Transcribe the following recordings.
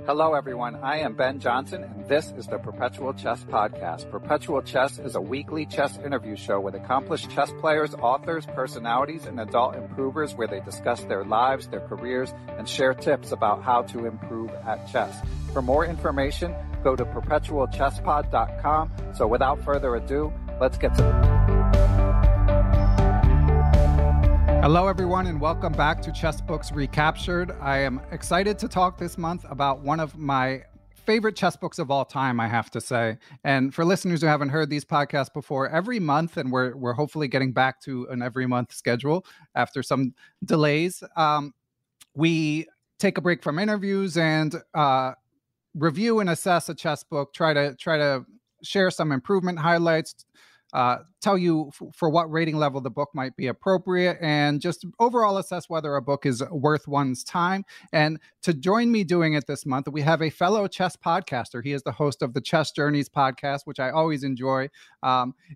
Hello, everyone. I am Ben Johnson, and this is the Perpetual Chess Podcast. Perpetual Chess is a weekly chess interview show with accomplished chess players, authors, personalities, and adult improvers where they discuss their lives, their careers, and share tips about how to improve at chess. For more information, go to perpetualchesspod.com. So without further ado, let's get to Hello, everyone, and welcome back to Chess Books Recaptured. I am excited to talk this month about one of my favorite chess books of all time, I have to say. And for listeners who haven't heard these podcasts before, every month, and we're hopefully getting back to an every month schedule after some delays, we take a break from interviews and review and assess a chess book, try to share some improvement highlights, tell you for what rating level the book might be appropriate, and just overall assess whether a book is worth one's time. And to join me doing it this month, we have a fellow chess podcaster. He is the host of the Chess Journeys podcast, which I always enjoy.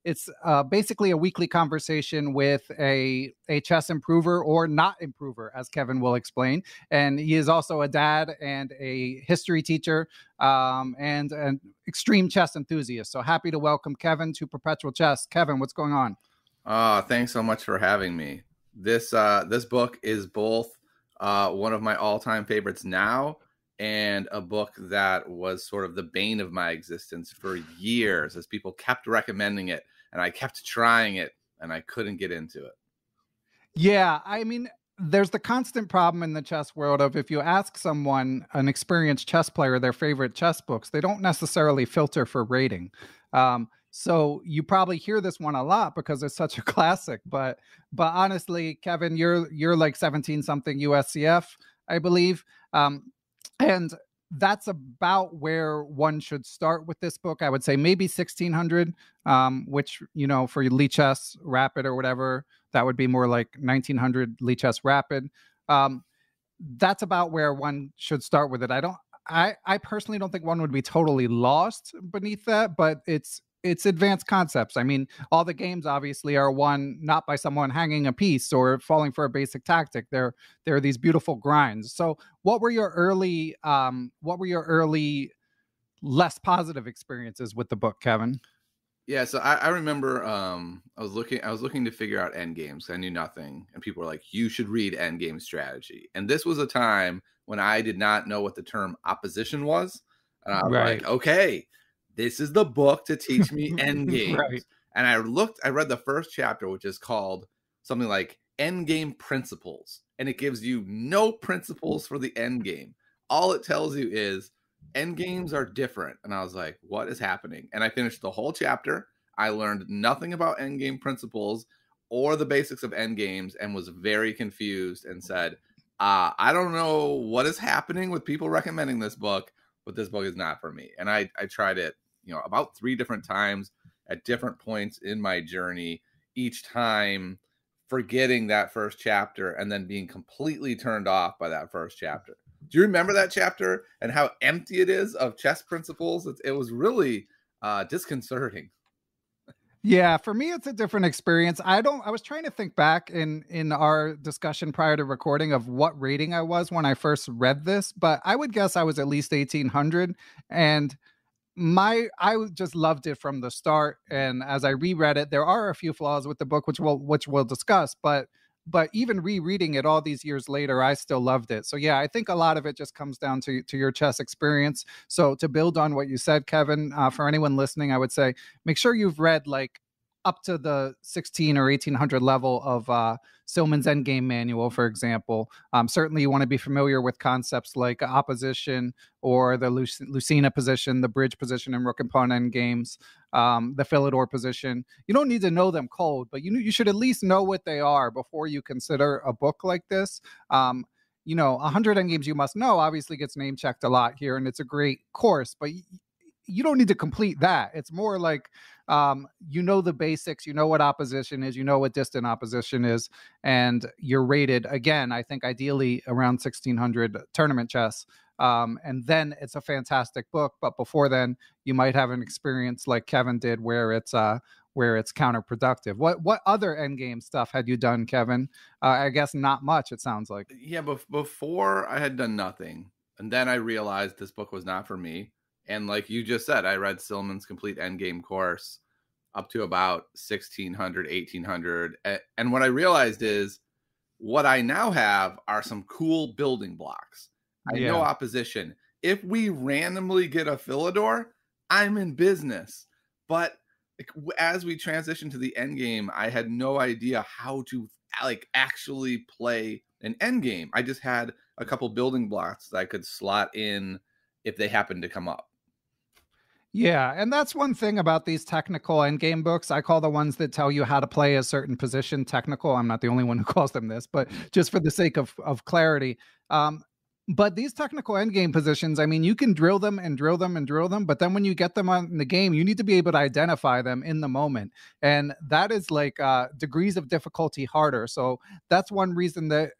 It's basically a weekly conversation with a chess improver or not improver, as Kevin will explain. And he is also a dad and a history teacher and an extreme chess enthusiast. So happy to welcome Kevin to Perpetual Chess. Kevin, what's going on? Thanks so much for having me. This book is both one of my all-time favorites now and a book that was sort of the bane of my existence for years as people kept recommending it and I kept trying it and I couldn't get into it. Yeah, I mean, there's the constant problem in the chess world of if you ask someone, an experienced chess player, their favorite chess books, they don't necessarily filter for rating. So you probably hear this one a lot because it's such a classic. But honestly, Kevin, you're like 17 something USCF, I believe, and that's about where one should start with this book. I would say maybe 1600, which, you know, for Lichess Rapid or whatever, that would be more like 1900 Lichess Rapid. That's about where one should start with it. I personally don't think one would be totally lost beneath that, but it's advanced concepts. I mean, all the games obviously are won not by someone hanging a piece or falling for a basic tactic. There are these beautiful grinds. So what were your early less positive experiences with the book, Kevin? Yeah, so I remember I was looking to figure out Endgames. I knew nothing, and people were like, "You should read Endgame Strategy." And this was a time when I did not know what the term opposition was, and I was like, "Okay, this is the book to teach me Endgames." Right. And I read the first chapter, which is called something like Endgame Principles, and it gives you no principles for the endgame. All it tells you is endgames are different. And I was like, what is happening? And I finished the whole chapter. I learned nothing about endgame principles or the basics of endgames and was very confused and said, I don't know what is happening with people recommending this book, but this book is not for me. And I tried it, about 3 different times at different points in my journey, each time forgetting that first chapter and then being completely turned off by that first chapter. Do you remember that chapter and how empty it is of chess principles? It was really disconcerting. Yeah, for me, it's a different experience. I was trying to think back in our discussion prior to recording of what rating I was when I first read this, but I would guess I was at least 1800. And I just loved it from the start. And as I reread it, there are a few flaws with the book, which we'll discuss, but even rereading it all these years later, I still loved it. So yeah, I think a lot of it just comes down to your chess experience. So to build on what you said, Kevin, for anyone listening, I would say, make sure you've read like up to the 16 or 1800 level of Silman's Endgame manual, for example. Certainly you want to be familiar with concepts like opposition or the Lucena position, the bridge position in rook and pawn endgames, the Philidor position. You don't need to know them cold, but you should at least know what they are before you consider a book like this. 100 endgames you must know obviously gets name checked a lot here, and it's a great course, but you don't need to complete that. It's more like, the basics, what opposition is, what distant opposition is, and you're rated, again, I think ideally around 1600 tournament chess. And then it's a fantastic book. But before then, you might have an experience like Kevin did where it's counterproductive. What other endgame stuff had you done, Kevin? I guess not much, it sounds like. Yeah, but before I had done nothing And then I realized this book was not for me. And like you just said, I read Silman's complete Endgame course up to about 1600, 1800. And what I realized is what I now have are some cool building blocks. I know Yeah. opposition. If we randomly get a Philidor, I'm in business. But like, as we transition to the end game, I had no idea how to like actually play an end game. I just had a couple building blocks that I could slot in if they happened to come up. Yeah, and that's one thing about these technical endgame books. I call the ones that tell you how to play a certain position technical. I'm not the only one who calls them this, but just for the sake of clarity. But these technical endgame positions, I mean, you can drill them and drill them and drill them, but then when you get them on the game, you need to be able to identify them in the moment, and that is like degrees of difficulty harder. So that's one reason that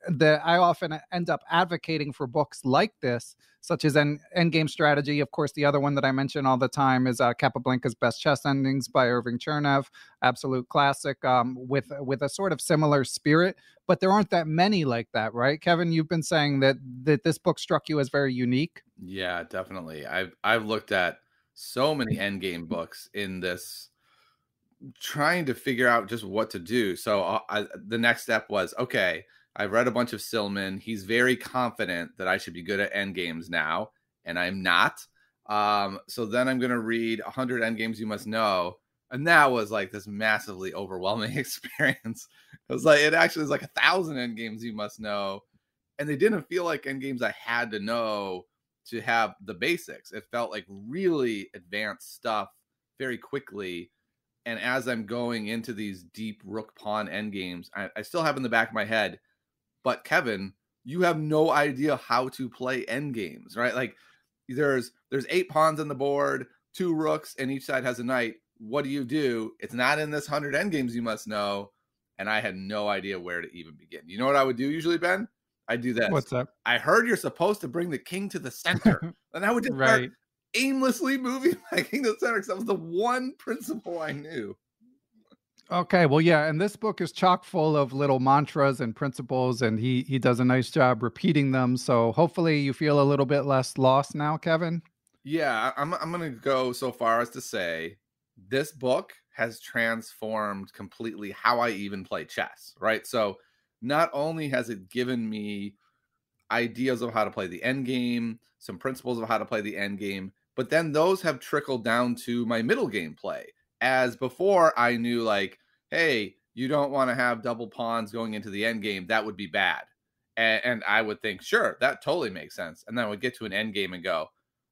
I often end up advocating for books like this, such as Endgame Strategy. Of course, the other one that I mention all the time is Capablanca's Best Chess Endings by Irving Chernev, absolute classic, with a sort of similar spirit. But there aren't that many like that, right, Kevin? You've been saying that this book struck you as very unique. Yeah, definitely. I've looked at so many endgame books in this, trying to figure out just what to do. So the next step was, okay, I've read a bunch of Silman. He's very confident that I should be good at endgames now, and I'm not. So then I'm going to read 100 endgames you must know. And that was like this massively overwhelming experience. It was like, it actually is like 1,000 endgames you must know. And they didn't feel like endgames I had to know to have the basics. It felt like really advanced stuff very quickly. And as I'm going into these deep rook pawn endgames, I still have in the back of my head, but Kevin, you have no idea how to play endgames, right? Like there's 8 pawns on the board, 2 rooks, and each side has a knight. What do? It's not in this 100 endgames you must know. And I had no idea where to even begin. You know what I would do usually, Ben? I'd do this. What's up? I heard you're supposed to bring the king to the center. And I would just start Right. aimlessly moving my king to the center because that was the one principle I knew. Okay, well, yeah, and this book is chock full of little mantras and principles, and he does a nice job repeating them. So hopefully you feel a little bit less lost now, Kevin. Yeah, I'm gonna go so far as to say this book has transformed completely how I even play chess, right? So not only has it given me ideas of how to play the end game, some principles of how to play the end game, but then those have trickled down to my middle game play. As before, I knew like, hey, you don't want to have double pawns going into the end game. That would be bad. And I would think, sure, that totally makes sense. And then I would get to an end game and go,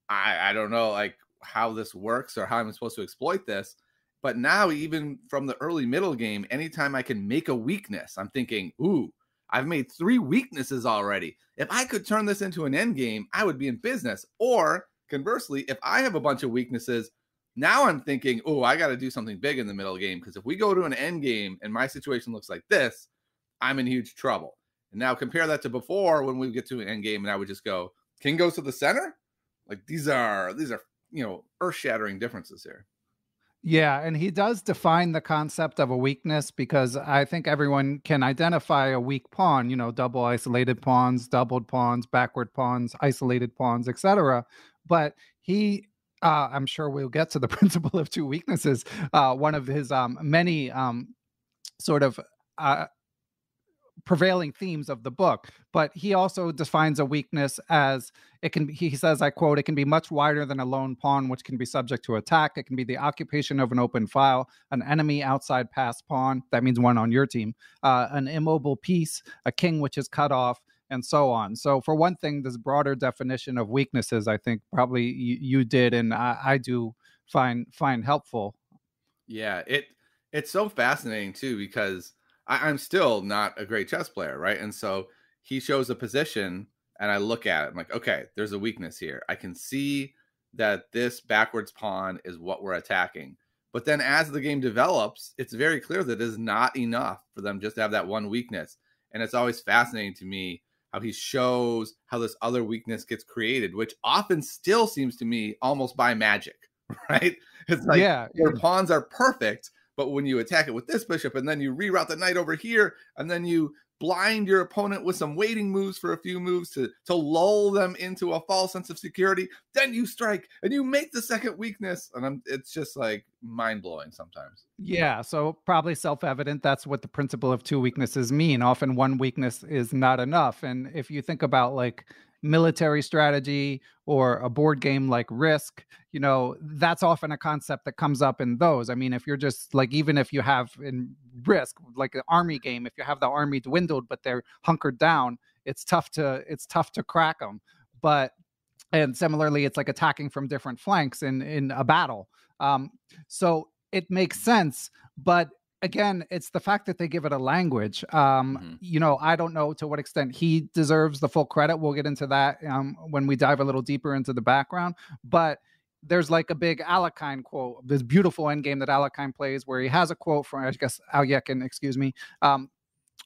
I don't know like how this works or how I'm supposed to exploit this. But now, even from the early middle game, anytime I can make a weakness, I'm thinking, ooh, I've made 3 weaknesses already. If I could turn this into an end game, I would be in business. Or conversely, if I have a bunch of weaknesses, now I'm thinking, oh, I got to do something big in the middle game. Because if we go to an end game and my situation looks like this, I'm in huge trouble. And now compare that to before when we get to an end game and I would just go, king goes to the center. Like these are, earth-shattering differences here. Yeah, and he does define the concept of a weakness because I think everyone can identify a weak pawn, double isolated pawns, doubled pawns, backward pawns, isolated pawns, etc. But I'm sure we'll get to the principle of 2 weaknesses. One of his many sort of uh, prevailing themes of the book, but he also defines a weakness as he says, I quote, it can be much wider than a lone pawn which can be subject to attack. It can be the occupation of an open file, an enemy outside pass pawn, that means one on your team, an immobile piece, a king which is cut off, and so on. So for one thing, this broader definition of weaknesses, I think probably you did, and I do find helpful. Yeah, it's so fascinating too because I'm still not a great chess player, right? And so he shows a position and I look at it. I'm like, okay, there's a weakness here. I can see that this backwards pawn is what we're attacking. But then as the game develops, it's very clear that it is not enough for them just to have that one weakness. And it's always fascinating to me how he shows how this other weakness gets created, which often still seems to me almost by magic, right? It's like your pawns are perfect, but when you attack it with this bishop and then you reroute the knight over here and then you blind your opponent with some waiting moves for a few moves to lull them into a false sense of security. Then you strike and you make the second weakness. And it's just like mind blowing sometimes. Yeah, so probably self-evident. That's what the principle of two weaknesses mean. Often one weakness is not enough. And if you think about like military strategy or a board game like Risk, that's often a concept that comes up in those. I mean, if you're just like, even if you have in Risk, like an army game, if you have the army dwindled but they're hunkered down, it's tough to crack them. But and similarly, it's like attacking from different flanks in a battle. So it makes sense, but again, it's the fact that they give it a language. I don't know to what extent he deserves the full credit. We'll get into that when we dive a little deeper into the background. But there's like a big Alekhine quote, this beautiful endgame that Alekhine plays, where he has a quote from, I guess, Alyekin, excuse me,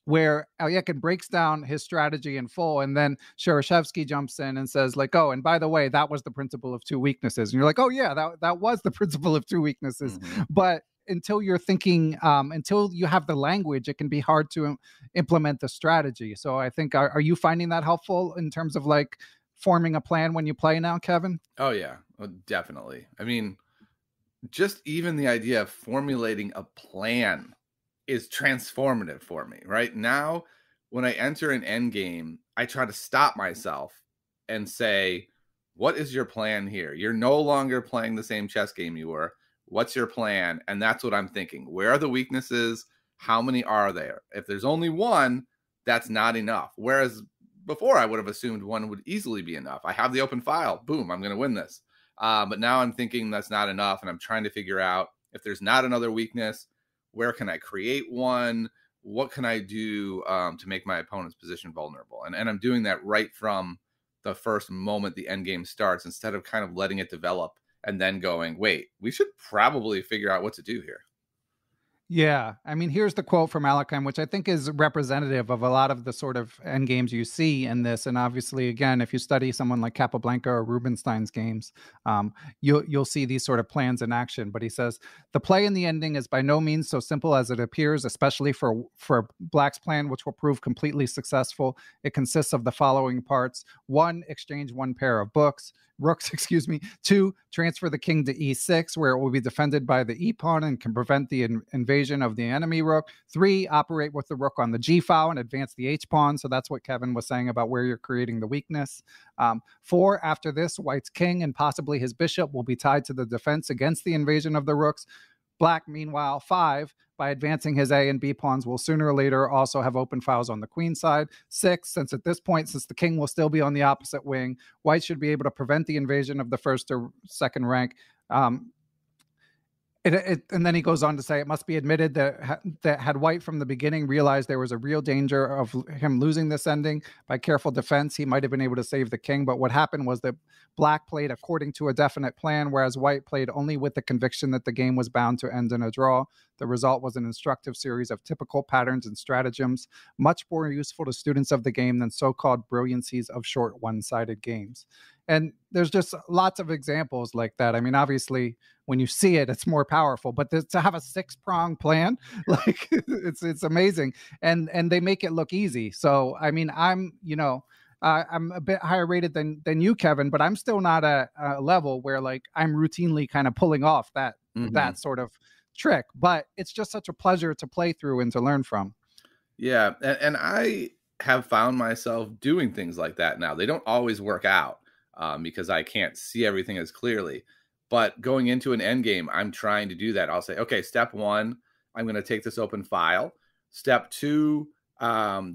where Alyekin breaks down his strategy in full, and then Shereshevsky jumps in and says, like, oh, and by the way, that was the principle of two weaknesses. And you're like, oh yeah, that was the principle of two weaknesses. But until you're thinking, until you have the language, it can be hard to implement the strategy. So I think, are you finding that helpful in terms of like forming a plan when you play now, Kevin? Oh yeah, definitely. I mean, just even the idea of formulating a plan is transformative for me right now. When I enter an end game, I try to stop myself and say, what is your plan here? You're no longer playing the same chess game you were. What's your plan? And that's what I'm thinking. Where are the weaknesses? How many are there? If there's only one, that's not enough. Whereas before, I would have assumed one would easily be enough. I have the open file. Boom, I'm going to win this. But now I'm thinking that's not enough. And I'm trying to figure out, if there's not another weakness, where can I create one? What can I do to make my opponent's position vulnerable? And I'm doing that right from the first moment the end game starts, instead of kind of letting it develop and then going, wait, we should probably figure out what to do here. Yeah. I mean, here's the quote from Alekhine, which I think is representative of a lot of the sort of end games you see in this. And obviously, again, if you study someone like Capablanca or Rubinstein's games, you'll see these sort of plans in action. But he says, the play in the ending is by no means so simple as it appears, especially for Black's plan, which will prove completely successful. It consists of the following parts. 1, exchange one pair of rooks, excuse me. 2, transfer the king to e6, where it will be defended by the e-pawn and can prevent the invasion of the enemy rook. 3, operate with the rook on the g file and advance the h-pawn. So that's what Kevin was saying about where you're creating the weakness. 4, after this, White's king and possibly his bishop will be tied to the defense against the invasion of the rooks. Black, meanwhile, 5, by advancing his A and B pawns, will sooner or later also have open files on the queen side. 6, since the king will still be on the opposite wing, White should be able to prevent the invasion of the first or second rank. And then he goes on to say, it must be admitted that had White from the beginning realized there was a real danger of him losing this ending, by careful defense, he might have been able to save the king. But what happened was that Black played according to a definite plan, whereas White played only with the conviction that the game was bound to end in a draw. The result was an instructive series of typical patterns and stratagems, much more useful to students of the game than so-called brilliancies of short one-sided games. And there's just lots of examples like that. I mean, obviously, when you see it, it's more powerful. But to have a 6-prong plan, like it's amazing, and they make it look easy. So I mean, I'm a bit higher rated than you, Kevin, but I'm still not at a level where like I'm routinely kind of pulling off that sort of trick. But it's just such a pleasure to play through and to learn from. Yeah, and I have found myself doing things like that now. They don't always work out because I can't see everything as clearly. But going into an end game, I'm trying to do that. I'll say, okay, step 1, I'm going to take this open file. Step 2,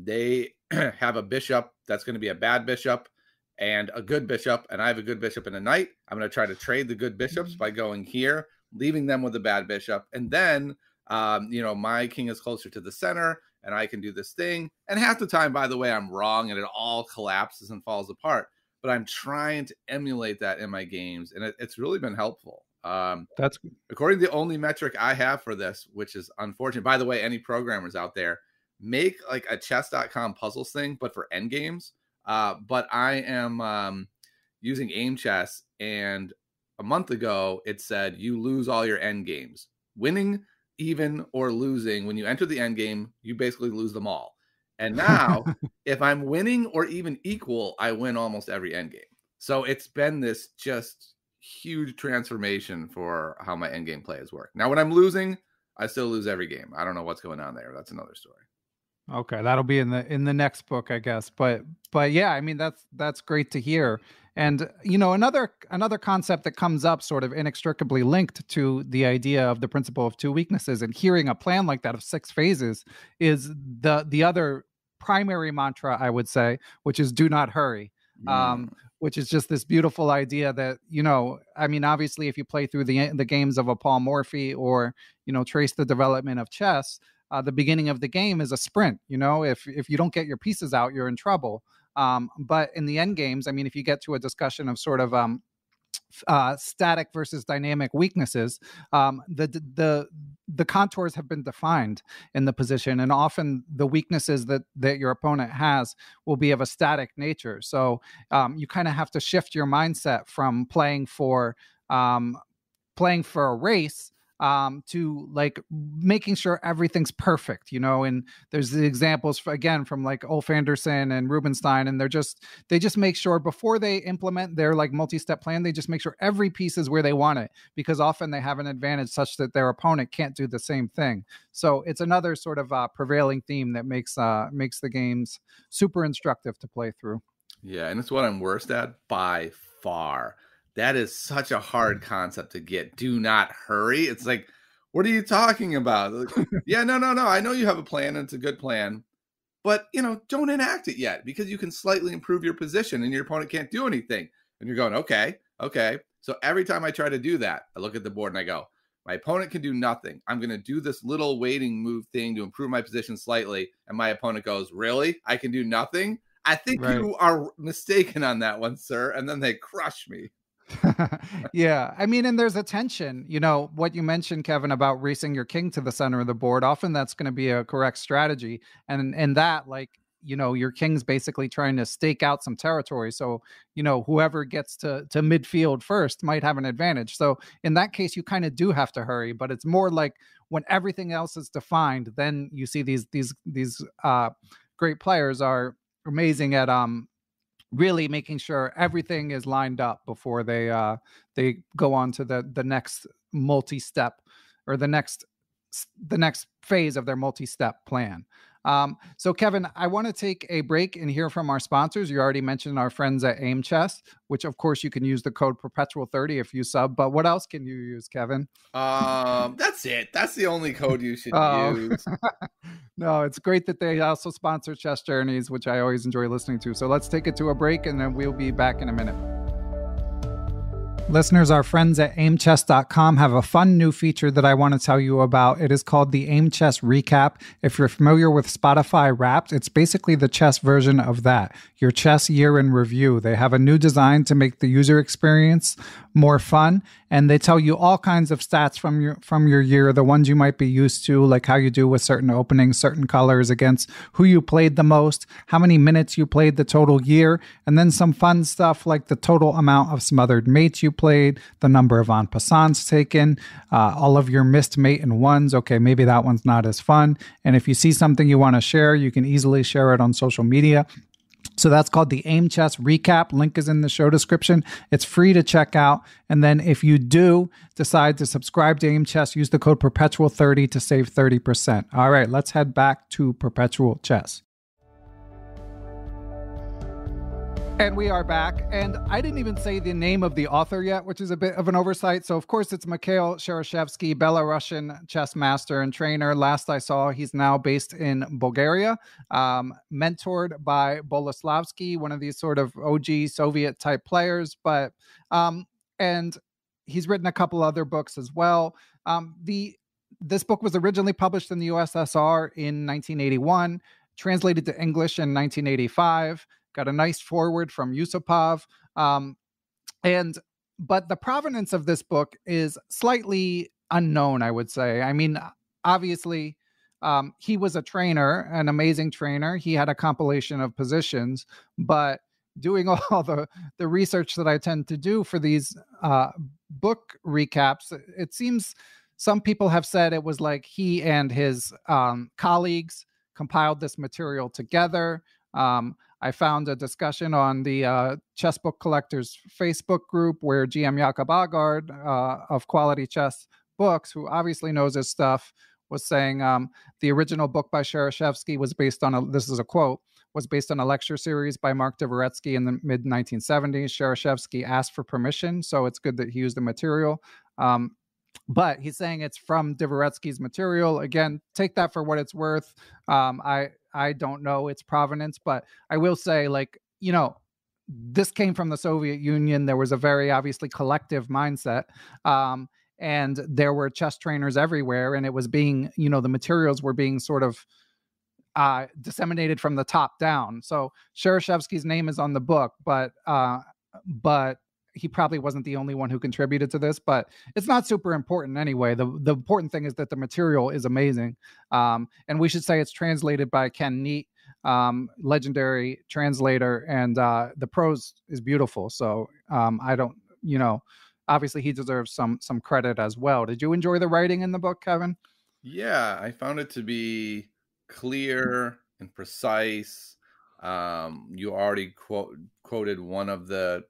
they have a bishop that's going to be a bad bishop and a good bishop, and I have a good bishop and a knight. I'm going to try to trade the good bishops by going here, leaving them with a bad bishop. And then, my king is closer to the center, and I can do this thing. And half the time, by the way, I'm wrong, and it all collapses and falls apart. But I'm trying to emulate that in my games, and it's really been helpful. That's according to the only metric I have for this, which is unfortunate. By the way, any programmers out there, make like a chess.com puzzles thing, but for end games. But I am using Aim Chess, and a month ago it said you lose all your end games. Winning, even, or losing, when you enter the end game, you basically lose them all. And now, if I'm winning or even equal, I win almost every endgame. So it's been this just huge transformation for how my endgame plays work. Now, when I'm losing, I still lose every game. I don't know what's going on there. That's another story. Okay, that'll be in the next book, I guess. But yeah, I mean that's great to hear. And another concept that comes up sort of inextricably linked to the idea of the principle of two weaknesses and hearing a plan like that of 6 phases is the other primary mantra, I would say, which is do not hurry. Which is just this beautiful idea that, I mean, obviously if you play through the games of a Paul Morphy or, trace the development of chess, the beginning of the game is a sprint. If you don't get your pieces out, you're in trouble. But in the end games, I mean, if you get to a discussion of sort of static versus dynamic weaknesses, the contours have been defined in the position, and often the weaknesses that your opponent has will be of a static nature. So you kind of have to shift your mindset from playing for a race to like making sure everything's perfect, and there's the examples from like Ulf Anderson and Rubinstein, and they just make sure before they implement their like multi-step plan, they just make sure every piece is where they want it, because often they have an advantage such that their opponent can't do the same thing. So it's another sort of prevailing theme that makes the games super instructive to play through. Yeah, and it's what I'm worst at by far. That is such a hard concept to get. Do not hurry. It's like, what are you talking about? Like, yeah, no. I know you have a plan and it's a good plan, but don't enact it yet, because you can slightly improve your position and your opponent can't do anything. And you're going, okay. So every time I try to do that, I look at the board and I go, my opponent can do nothing. I'm going to do this little waiting move thing to improve my position slightly. And my opponent goes, really? I can do nothing? I think you are mistaken on that one, sir. And then they crush me. Yeah, I mean, and there's a tension, what you mentioned, Kevin, about racing your king to the center of the board. Often that's going to be a correct strategy, and that, like, your king's basically trying to stake out some territory, so whoever gets to midfield first might have an advantage. So in that case, you kind of do have to hurry, but it's more like when everything else is defined, then you see these great players are amazing at really making sure everything is lined up before they go on to the next multi-step, or the next phase of their multi-step plan. So Kevin, I want to take a break and hear from our sponsors. You already mentioned our friends at Aim Chess, which of course you can use the code Perpetual 30 if you sub, but what else can you use, Kevin? That's it. That's the only code you should use. No, it's great that they also sponsor Chess Journeys, which I always enjoy listening to. So let's take it to a break and then we'll be back in a minute. Listeners, our friends at aimchess.com have a fun new feature that I want to tell you about. It is called the Aim Chess Recap. If you're familiar with Spotify Wrapped, it's basically the chess version of that, your chess year in review. They have a new design to make the user experience more fun, and they tell you all kinds of stats from your year, the ones you might be used to, like how you do with certain openings, certain colors, against who you played the most, how many minutes you played the total year, and then some fun stuff like the total amount of smothered mates you played, the number of en passants taken, all of your missed mate and ones. Okay, maybe that one's not as fun. And if you see something you want to share, you can easily share it on social media. So that's called the Aim Chess Recap. Link is in the show description. It's free to check out. And then if you do decide to subscribe to Aim Chess, use the code Perpetual30 to save 30%. All right, let's head back to Perpetual Chess. And we are back. And I didn't even say the name of the author yet, which is a bit of an oversight. So, of course, it's Mikhail Shereshevsky, Belarusian chess master and trainer. Last I saw, he's now based in Bulgaria, mentored by Boleslavsky, one of these sort of OG Soviet type players. But and he's written a couple other books as well. This book was originally published in the USSR in 1981, translated to English in 1985. Got a nice forward from Yusupov. But the provenance of this book is slightly unknown, I would say. I mean, obviously, he was a trainer, an amazing trainer. He had a compilation of positions, but doing all the research that I tend to do for these book recaps, it seems some people have said it was like he and his colleagues compiled this material together. I found a discussion on the Chess Book Collectors Facebook group where GM Jakob Agard of Quality Chess Books, who obviously knows his stuff, was saying the original book by Shereshevsky was based on this is a quote, was based on a lecture series by Mark Dvoretsky in the mid 1970s. Shereshevsky asked for permission, so it's good that he used the material. But he's saying it's from Dvoretsky's material. Again, take that for what it's worth. I don't know its provenance, but I will say, like, you know, this came from the Soviet Union. There was a very obviously collective mindset. And there were chess trainers everywhere, and it was being, you know, the materials were being sort of disseminated from the top down. So Shereshevsky's name is on the book, but he probably wasn't the only one who contributed to this, but it's not super important anyway. The important thing is that the material is amazing. And we should say it's translated by Ken Neat, legendary translator, and the prose is beautiful. So I don't, you know, obviously he deserves some credit as well. Did you enjoy the writing in the book, Kevin? Yeah, I found it to be clear and precise. You already quoted one of the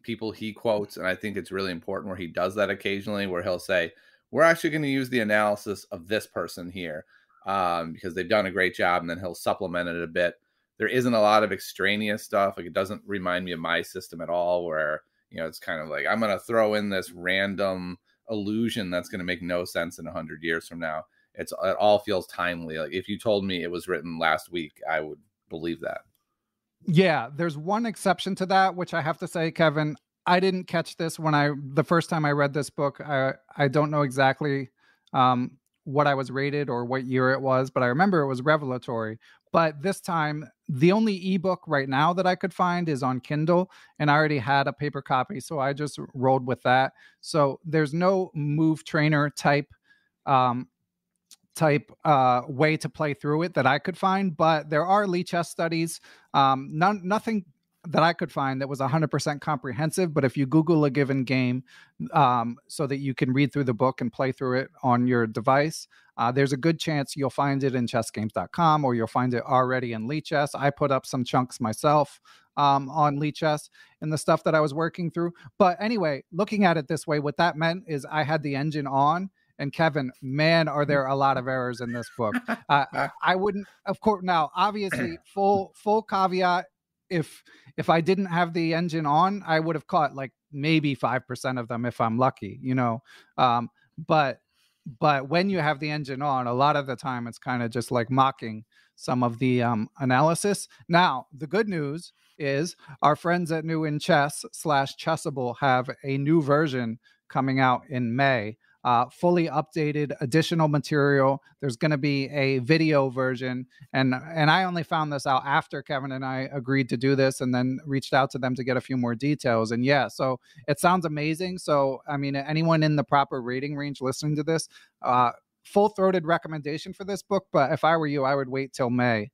people he quotes, and I think it's really important where he does that occasionally, where he'll say, we're actually going to use the analysis of this person here because they've done a great job, and then he'll supplement it a bit. There isn't a lot of extraneous stuff. Like, it doesn't remind me of my system at all, where, you know, it's kind of like, I'm going to throw in this random illusion that's going to make no sense in 100 years from now. It all feels timely. Like, if you told me it was written last week, I would believe that. Yeah, there's one exception to that, which I have to say, Kevin, I didn't catch this the first time I read this book. I don't know exactly what I was rated or what year it was, but I remember it was revelatory. But this time, the only ebook right now that I could find is on Kindle, and I already had a paper copy, so I just rolled with that. So there's no move trainer type way to play through it that I could find, but there are Lichess studies. Nothing that I could find that was 100% comprehensive, but if you Google a given game so that you can read through the book and play through it on your device, there's a good chance you'll find it in chessgames.com, or you'll find it already in Lichess. I put up some chunks myself on Lichess and the stuff that I was working through. But anyway, looking at it this way, what that meant is I had the engine on. And Kevin, man, are there a lot of errors in this book. I wouldn't, of course, now, obviously, full caveat, if I didn't have the engine on, I would have caught like maybe 5% of them if I'm lucky, you know. But when you have the engine on, a lot of the time it's kind of just like mocking some of the analysis. Now, the good news is our friends at New in Chess /Chessable have a new version coming out in May. Fully updated additional material. There's going to be a video version, and I only found this out after Kevin and I agreed to do this, and then reached out to them to get a few more details. And yeah, so it sounds amazing. So I mean, anyone in the proper rating range listening to this, full-throated recommendation for this book. But if I were you, I would wait till May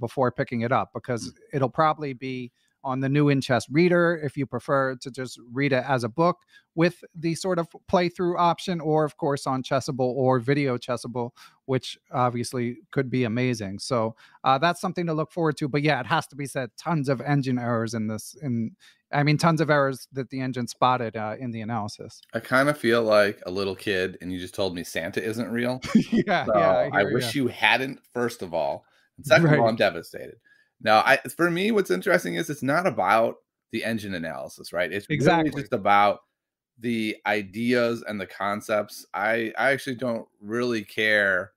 before picking it up, because it'll probably be on the New in Chess reader if you prefer to just read it as a book with the sort of playthrough option, or of course on Chessable or Video Chessable, which obviously could be amazing. So that's something to look forward to. But yeah, it has to be said, tons of engine errors in this. Tons of errors that the engine spotted in the analysis. I kind of feel like a little kid, and you just told me Santa isn't real. Yeah, so yeah. I wish you hadn't, first of all. And second of all, I'm devastated. Now, for me, what's interesting is it's not about the engine analysis, right? It's really just about the ideas and the concepts. I actually don't really care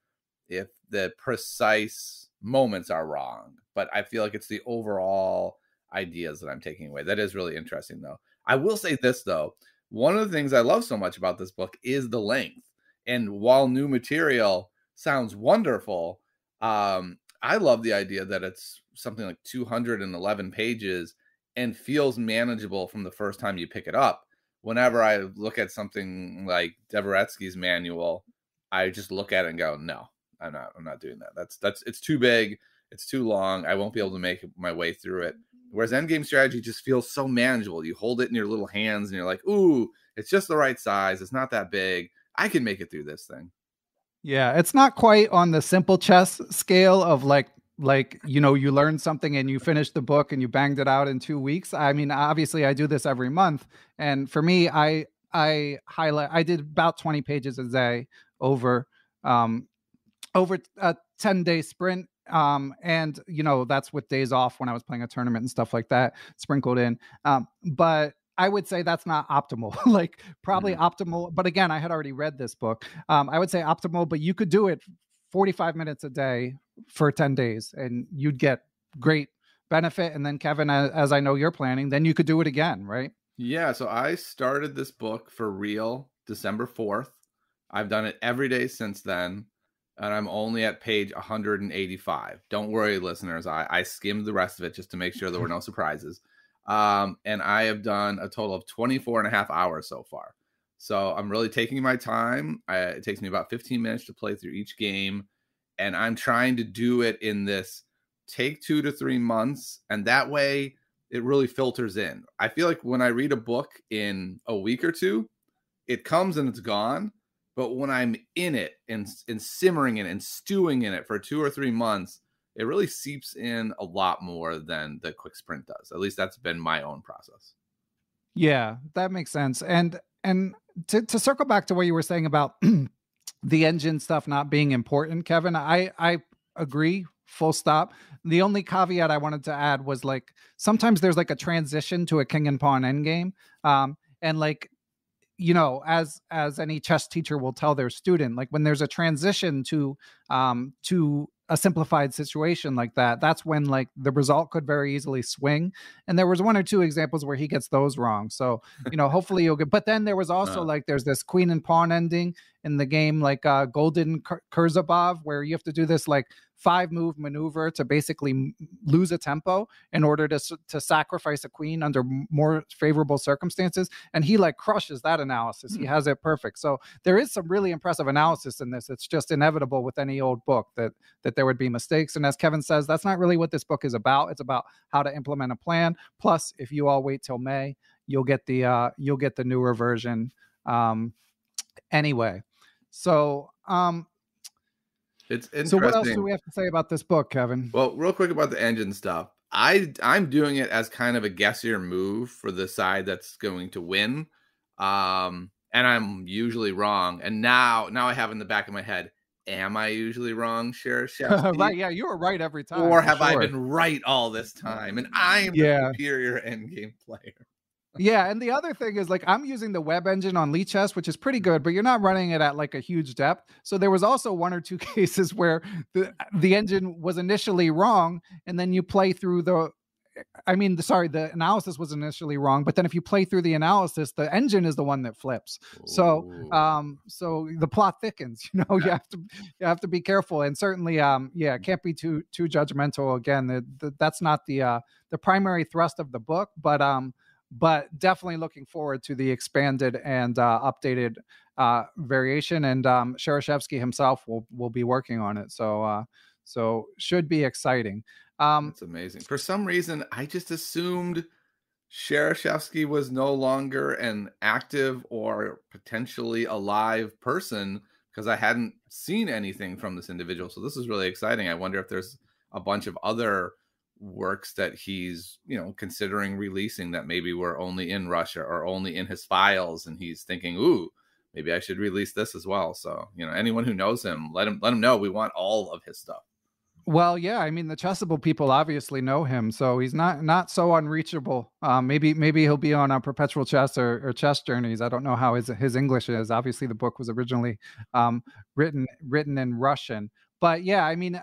if the precise moments are wrong, but I feel like it's the overall ideas that I'm taking away. That is really interesting, though. I will say this, though. One of the things I love so much about this book is the length. And while new material sounds wonderful, I love the idea that it's something like 211 pages and feels manageable from the first time you pick it up. Whenever I look at something like Dvoretsky's manual, I just look at it and go, no, I'm not doing that. It's too big. It's too long. I won't be able to make my way through it. Whereas Endgame strategy just feels so manageable. You hold it in your little hands and you're like, ooh, it's just the right size. It's not that big. I can make it through this thing. Yeah, it's not quite on the simple chess scale of like you learn something and you finish the book and you banged it out in 2 weeks. I mean, obviously I do this every month, and for me, I did about 20 pages a day over um over a 10-day sprint. And that's with days off when I was playing a tournament and stuff like that sprinkled in. But I would say that's not optimal. Like probably Mhm. optimal, but again, I had already read this book. I would say optimal, but you could do it 45 minutes a day for 10 days and you'd get great benefit. And then Kevin, as I know you're planning, then you could do it again, right? Yeah, so I started this book for real December 4th. I've done it every day since then, and I'm only at page 185. Don't worry, listeners. I skimmed the rest of it just to make sure there were no surprises. And I have done a total of 24 and a half hours so far. So I'm really taking my time. It takes me about 15 minutes to play through each game, and I'm trying to do it in this take 2 to 3 months, and that way it really filters in. I feel like when I read a book in a week or two, it comes and it's gone. But when I'm in it and simmering in it and stewing in it for 2 or 3 months, it really seeps in a lot more than the quick sprint does. At least that's been my own process. Yeah, that makes sense. And to circle back to what you were saying about the engine stuff not being important, Kevin, I agree, full stop. The only caveat I wanted to add was like sometimes there's like a transition to a king and pawn endgame. And like as any chess teacher will tell their student, like when there's a transition to a simplified situation like that, that's when like the result could very easily swing. And there was one or two examples where he gets those wrong. So hopefully you'll get. But then there was also like there's this queen and pawn ending in the game, like Golden Kurzabov, where you have to do this like 5-move maneuver to basically lose a tempo in order to sacrifice a queen under more favorable circumstances, and he like crushes that analysis. He has it perfect. So there is some really impressive analysis in this. It's just inevitable with any old book that there would be mistakes, and as Kevin says, that's not really what this book is about. It's about how to implement a plan. Plus, if you all wait till May, you'll get the newer version anyway. So It's interesting. so what else do we have to say about this book, Kevin? Well, real quick about the engine stuff. I'm doing it as kind of a guessier move for the side that's going to win. And I'm usually wrong. And now I have in the back of my head, am I usually wrong, Shereshevsky? Right, yeah, you were right every time, Or for have I sure. been right all this time? And I am the Yeah. superior endgame player. Yeah, and the other thing is like I'm using the web engine on Lichess, which is pretty good, but you're not running it at like a huge depth. So there was also one or two cases where the engine was initially wrong, and then you play through the analysis was initially wrong, but then if you play through the analysis, the engine is the one that flips. So so the plot thickens. You have to be careful, and certainly it can't be too judgmental. Again, that's not the primary thrust of the book, but definitely looking forward to the expanded and updated variation. And Shereshevsky himself will be working on it, so should be exciting. That's amazing. For some reason, I just assumed Shereshevsky was no longer an active or potentially alive person because I hadn't seen anything from this individual. So this is really exciting. I wonder if there's a bunch of other works that he's, considering releasing that maybe were only in Russia or only in his files, and he's thinking, ooh, maybe I should release this as well. So, anyone who knows him, let him know we want all of his stuff. Well, yeah, I mean the Chessable people obviously know him, so he's not so unreachable. Maybe he'll be on a Perpetual Chess or Chess Journeys. I don't know how his English is. Obviously, the book was originally written in Russian, but yeah, I mean,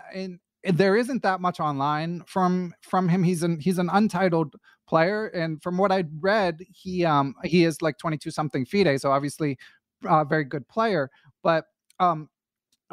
there isn't that much online from him. He's an untitled player, and from what I read, he is like 22 something FIDE, so obviously a very good player, but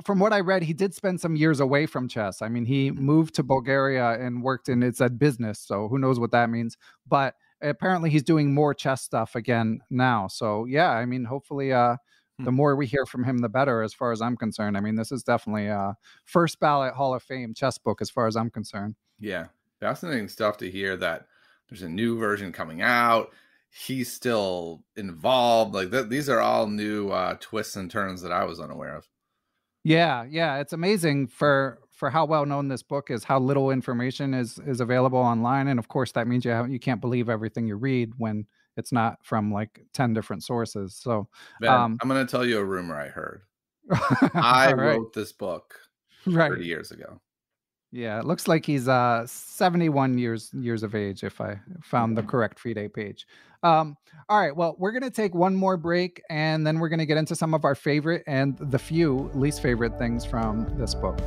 from what I read, he did spend some years away from chess. I mean, he moved to Bulgaria and worked in it said business, so who knows what that means. But apparently, he's doing more chess stuff again now. So yeah, I mean, hopefully, the more we hear from him, the better. As far as I'm concerned, I mean, this is definitely a first ballot Hall of Fame chess book, as far as I'm concerned. Yeah, fascinating stuff to hear that there's a new version coming out. He's still involved. Like these are all new twists and turns that I was unaware of. Yeah, it's amazing for how well known this book is, how little information is available online, and of course that means you can't believe everything you read when it's not from like 10 different sources. So, Ben, I'm going to tell you a rumor I heard. I all right, wrote this book 30 right. years ago. Yeah, it looks like he's 71 years of age if I found the correct FIDE page. All right, well, we're going to take one more break and then we're going to get into some of our favorite and the few least favorite things from this book.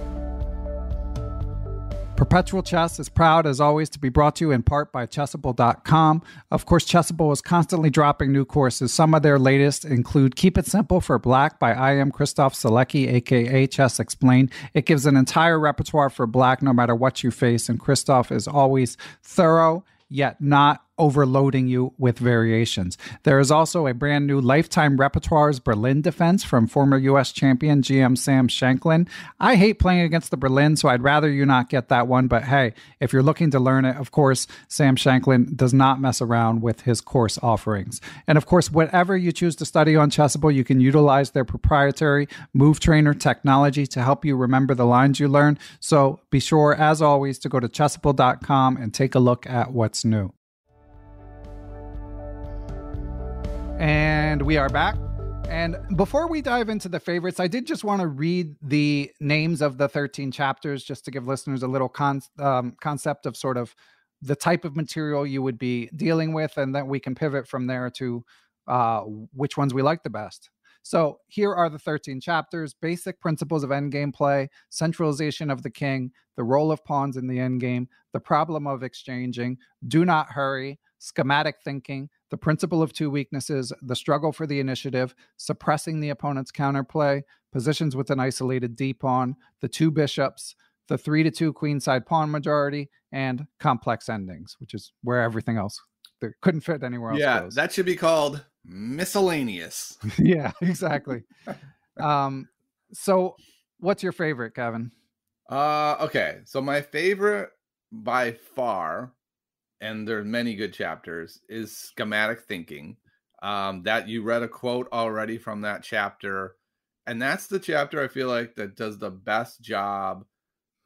Perpetual Chess is proud, as always, to be brought to you in part by Chessable.com. Of course, Chessable is constantly dropping new courses. Some of their latest include Keep It Simple for Black by I am Christoph Selecki, aka Chess Explained. It gives an entire repertoire for Black no matter what you face, and Christoph is always thorough, yet not overloading you with variations. There is also a brand new Lifetime Repertoires Berlin defense from former U.S. champion GM Sam Shanklin. I hate playing against the Berlin, so I'd rather you not get that one. But hey, if you're looking to learn it, of course, Sam Shanklin does not mess around with his course offerings. And of course, whatever you choose to study on Chessable, you can utilize their proprietary Move Trainer technology to help you remember the lines you learn. So be sure, as always, to go to Chessable.com and take a look at what's new. And we are back. And before we dive into the favorites, I did just want to read the names of the 13 chapters just to give listeners a little concept of sort of the type of material you would be dealing with, and then we can pivot from there to which ones we like the best. So here are the 13 chapters: basic principles of endgame play, centralization of the king, the role of pawns in the endgame, the problem of exchanging, do not hurry, schematic thinking, the principle of two weaknesses, the struggle for the initiative, suppressing the opponent's counterplay, positions with an isolated D pawn, the two bishops, the 3-2 queenside pawn majority, and complex endings, which is where everything else that couldn't fit anywhere else goes. That should be called miscellaneous. Yeah, exactly. So what's your favorite, Kevin? Okay, so my favorite by far, and there are many good chapters, is schematic thinking. That you read a quote already from that chapter, and that's the chapter I feel like that does the best job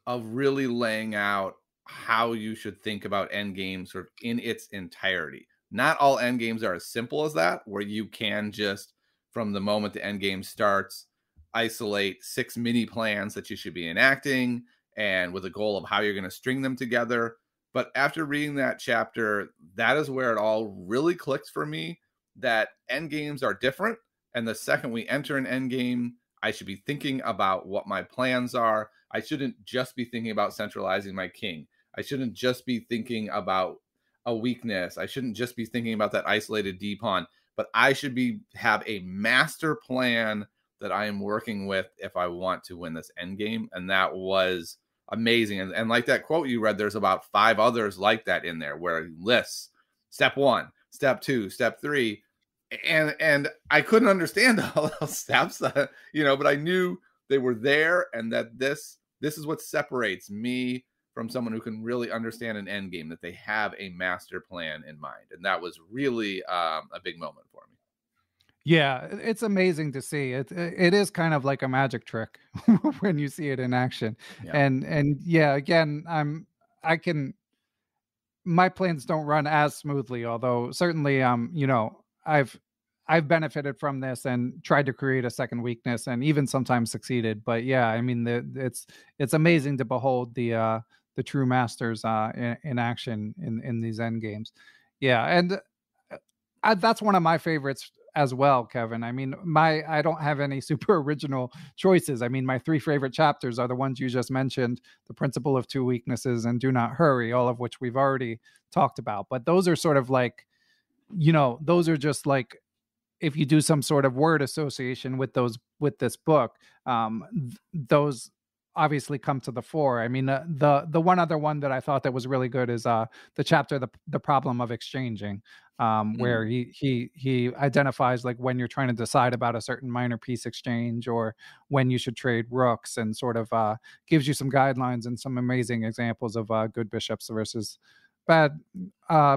of really laying out how you should think about endgames sort of in its entirety. Not all endgames are as simple as that, where you can just, from the moment the endgame starts, isolate 6 mini plans that you should be enacting and with a goal of how you're going to string them together. But after reading that chapter, that is where it all really clicks for me, that endgames are different. And the second we enter an endgame, I should be thinking about what my plans are. I shouldn't just be thinking about centralizing my king. I shouldn't just be thinking about a weakness. I shouldn't just be thinking about that isolated D pawn, but I should have a master plan that I am working with if I want to win this endgame. And that was amazing. And like that quote you read, there's about 5 others like that in there where it lists step 1, step 2, step 3. And I couldn't understand all those steps, but I knew they were there, and that this is what separates me from someone who can really understand an end game, that they have a master plan in mind. And that was really a big moment for me. Yeah, it's amazing to see. It is kind of like a magic trick when you see it in action. Yeah. And yeah, again, my plans don't run as smoothly, although certainly I've benefited from this and tried to create a second weakness and even sometimes succeeded. But yeah, I mean it's amazing to behold the true masters in action in these end games. Yeah, and that's one of my favorites as well, Kevin. I mean, I don't have any super original choices. I mean, my 3 favorite chapters are the ones you just mentioned: the principle of two weaknesses and do not hurry, all of which we've already talked about. But those are sort of like, those are just like, if you do some sort of word association with this book, those obviously come to the fore. I mean, the one other one that I thought that was really good is the chapter the problem of exchanging, where he identifies like when you're trying to decide about a certain minor piece exchange or when you should trade rooks, and sort of gives you some guidelines and some amazing examples of good bishops versus bad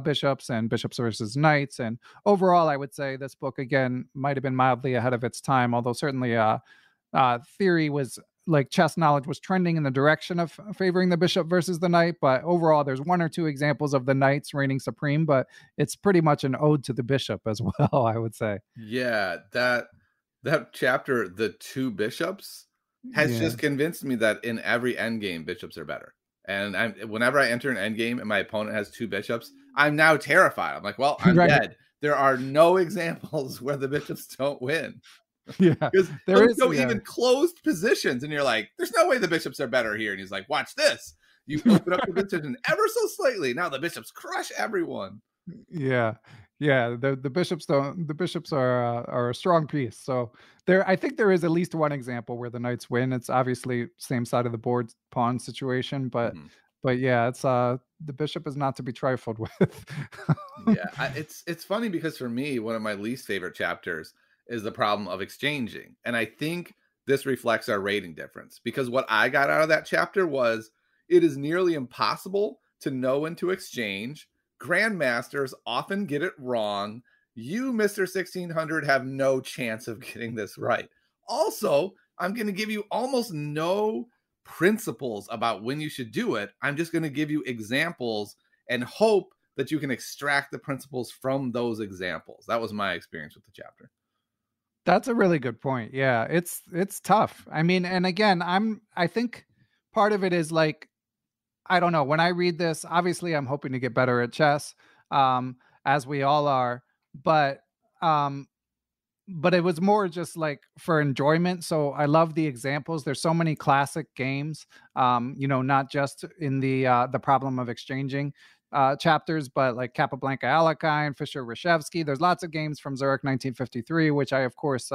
bishops and bishops versus knights. And overall, I would say this book again might have been mildly ahead of its time, although certainly theory was like chess knowledge was trending in the direction of favoring the bishop versus the knight, but overall there's one or two examples of the knights reigning supreme, but it's pretty much an ode to the bishop as well, I would say. Yeah, that chapter, the two bishops, has Yeah. just convinced me that in every endgame, bishops are better. And whenever I enter an endgame and my opponent has two bishops, I'm now terrified. I'm like, well, I'm Right. dead. There are no examples where the bishops don't win. Yeah. Because There he'll is, show yeah. even closed positions, and you're like, there's no way the bishops are better here. And he's like, watch this. You open up the position ever so slightly. Now the bishops crush everyone. Yeah. Yeah, the bishops don't the bishops are a strong piece. So there I think there is at least one example where the knights win. It's obviously same side of the board pawn situation, Mhm. but yeah, it's the bishop is not to be trifled with. Yeah, it's funny because for me, one of my least favorite chapters is the problem of exchanging, and I think this reflects our rating difference because what I got out of that chapter was it is nearly impossible to know when to exchange. Grandmasters often get it wrong. You, Mister 1600, have no chance of getting this right. Also, I'm going to give you almost no principles about when you should do it. I'm just going to give you examples and hope that you can extract the principles from those examples. That was my experience with the chapter. That's a really good point. Yeah, it's tough. I mean, and again, I think part of it is like I don't know. When I read this, obviously I'm hoping to get better at chess, um, as we all are, but um but it was more just like for enjoyment. So I love the examples. There's so many classic games, not just in the problem of exchanging chapters, but like Capablanca Alekhine, Fischer Reshevsky. There's lots of games from Zurich 1953, which I of course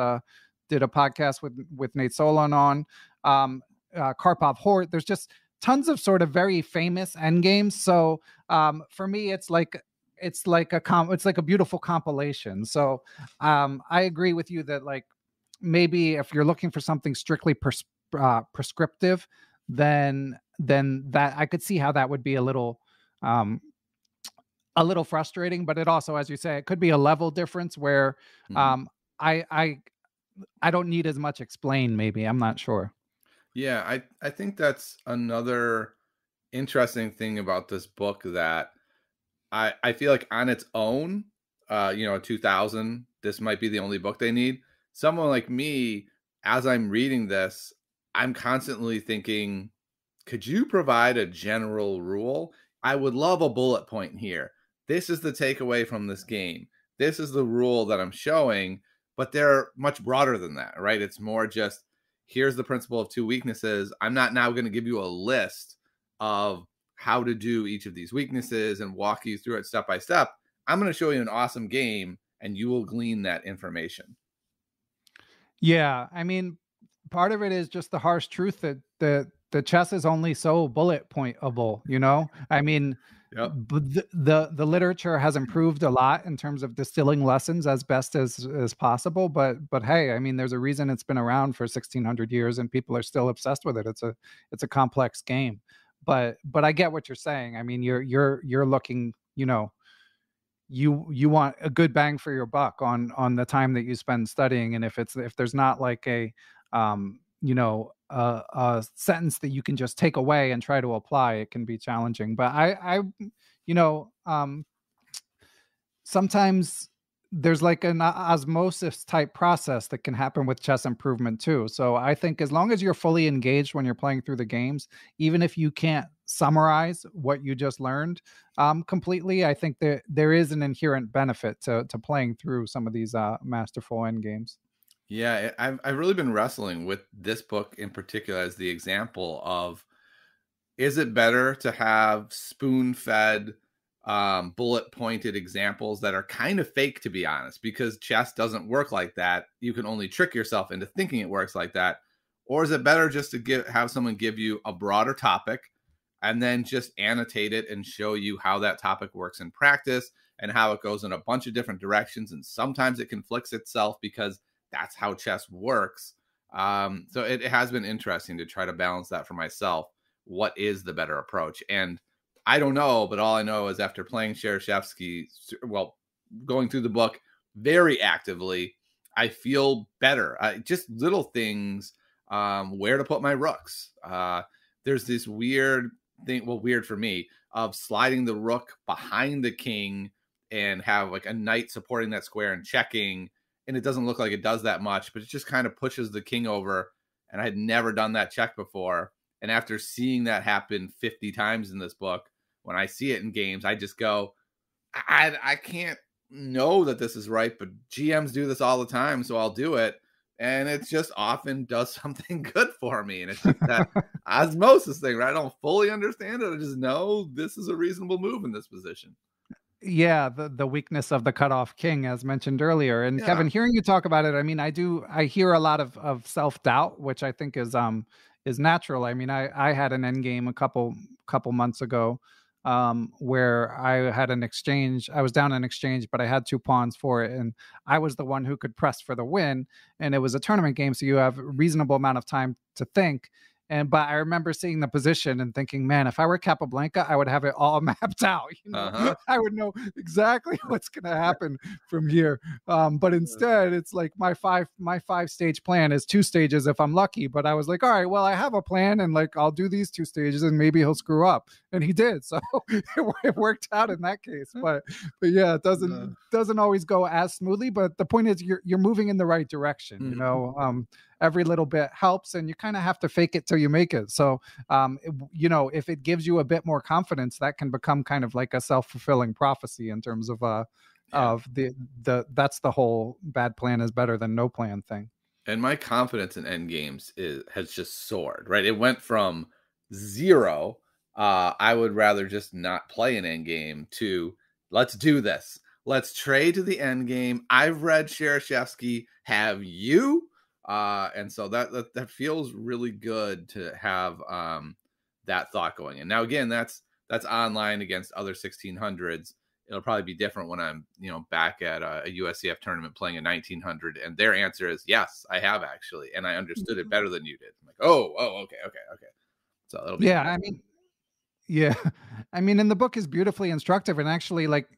did a podcast with Nate Solon on. Karpov Hort. There's just tons of sort of very famous end games. So for me, it's like a beautiful compilation. So I agree with you that like maybe if you're looking for something strictly prescriptive, then that I could see how that would be um, a little frustrating. But it also, as you say, it could be a level difference where Mhm. um, I I I don't need as much explained. Maybe I'm not sure. Yeah, I think that's another interesting thing about this book that I feel like on its own, 2000, this might be the only book they need. Someone like me, as I'm reading this, I'm constantly thinking, could you provide a general rule? I would love a bullet point here. This is the takeaway from this game. This is the rule that I'm showing, but they're much broader than that, right? It's more just here's the principle of two weaknesses. I'm not now going to give you a list of how to do each of these weaknesses and walk you through it step by step. I'm going to show you an awesome game and you will glean that information. Yeah, I mean, part of it is just the harsh truth that the chess is only so bullet pointable. I mean, Yep. the literature has improved a lot in terms of distilling lessons as best as possible. But hey, I mean, there's a reason it's been around for 1600 years and people are still obsessed with it. It's a complex game. But I get what you're saying. I mean, you're looking, you want a good bang for your buck on the time that you spend studying, and if there's not like a sentence that you can just take away and try to apply, it can be challenging. But I you know sometimes there's like an osmosis type process that can happen with chess improvement too. So I think as long as you're fully engaged when you're playing through the games, even if you can't summarize what you just learned completely, I think there is an inherent benefit to playing through some of these masterful end games. Yeah, I've really been wrestling with this book in particular as the example of is it better to have spoon-fed, bullet-pointed examples that are kind of fake, to be honest, because chess doesn't work like that. You can only trick yourself into thinking it works like that. Or is it better just to have someone give you a broader topic and then just annotate it and show you how that topic works in practice and how it goes in a bunch of different directions, and sometimes it conflicts itself because that's how chess works. So it has been interesting to try to balance that for myself. What is the better approach? And I don't know, but all I know is after playing Shereshevsky, well, going through the book very actively, I feel better. Just little things where to put my rooks. There's this weird thing, well, weird for me, of sliding the rook behind the king and have like a knight supporting that square and checking. And it doesn't look like it does that much, but it just kind of pushes the king over. And I had never done that check before. And after seeing that happen 50 times in this book, when I see it in games, I just go, I can't know that this is right, but GMs do this all the time, so I'll do it. And it just often does something good for me. And it's just that osmosis thing, right? I don't fully understand it. I just know this is a reasonable move in this position. Yeah, the weakness of the cutoff king, as mentioned earlier. And Yeah. Kevin, hearing you talk about it, I mean, I hear a lot of self-doubt, which I think is natural. I mean, I had an endgame a couple months ago, where I had an exchange. I was down an exchange, but I had 2 pawns for it, and I was the one who could press for the win. And it was a tournament game, so you have a reasonable amount of time to think. But I remember seeing the position and thinking, man, if I were Capablanca, I would have it all mapped out. I would know exactly what's going to happen from here. But instead, it's like my five stage plan is 2 stages if I'm lucky. But I was like, all right, well, I have a plan, and like I'll do these 2 stages, and maybe he'll screw up, and he did. So it worked out in that case. But yeah, it doesn't always go as smoothly. But the point is, you're moving in the right direction. Every little bit helps, and you kind of have to fake it till you make it. So, if it gives you a bit more confidence, that can become kind of like a self-fulfilling prophecy in terms of that's the whole bad plan is better than no plan thing. And my confidence in Endgames has just soared, right? It went from 0, I would rather just not play an Endgame, to let's do this. Let's trade to the Endgame. I've read Shereshevsky. Have you? And so that feels really good to have that thought going in. Now, again, that's online against other 1600s. It'll probably be different when I'm back at a USCF tournament playing a 1900, and their answer is yes, I have actually, and I understood it better than you did. I'm like, okay. So it'll be I mean, and the book is beautifully instructive, and actually, like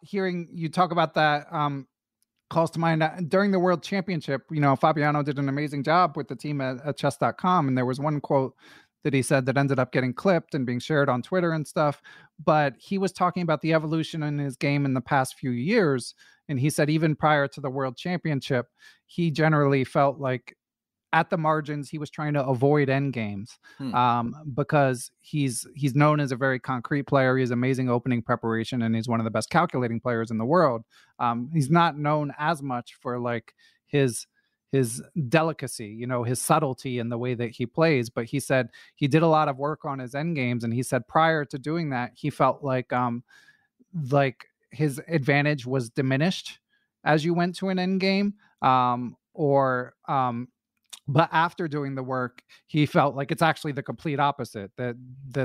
hearing you talk about that calls to mind during the World Championship. Fabiano did an amazing job with the team at chess.com, and there was one quote that he said that ended up getting clipped and being shared on Twitter and stuff. But he was talking about the evolution in his game in the past few years, and he said even prior to the World Championship, he generally felt like at the margins he was trying to avoid end games, because he's known as a very concrete player. He has amazing opening preparation, and he's one of the best calculating players in the world. He's not known as much for like his delicacy, his subtlety in the way that he plays. But he said he did a lot of work on his end games, and he said prior to doing that, he felt like his advantage was diminished as you went to an end game, but after doing the work, he felt like it's actually the complete opposite, that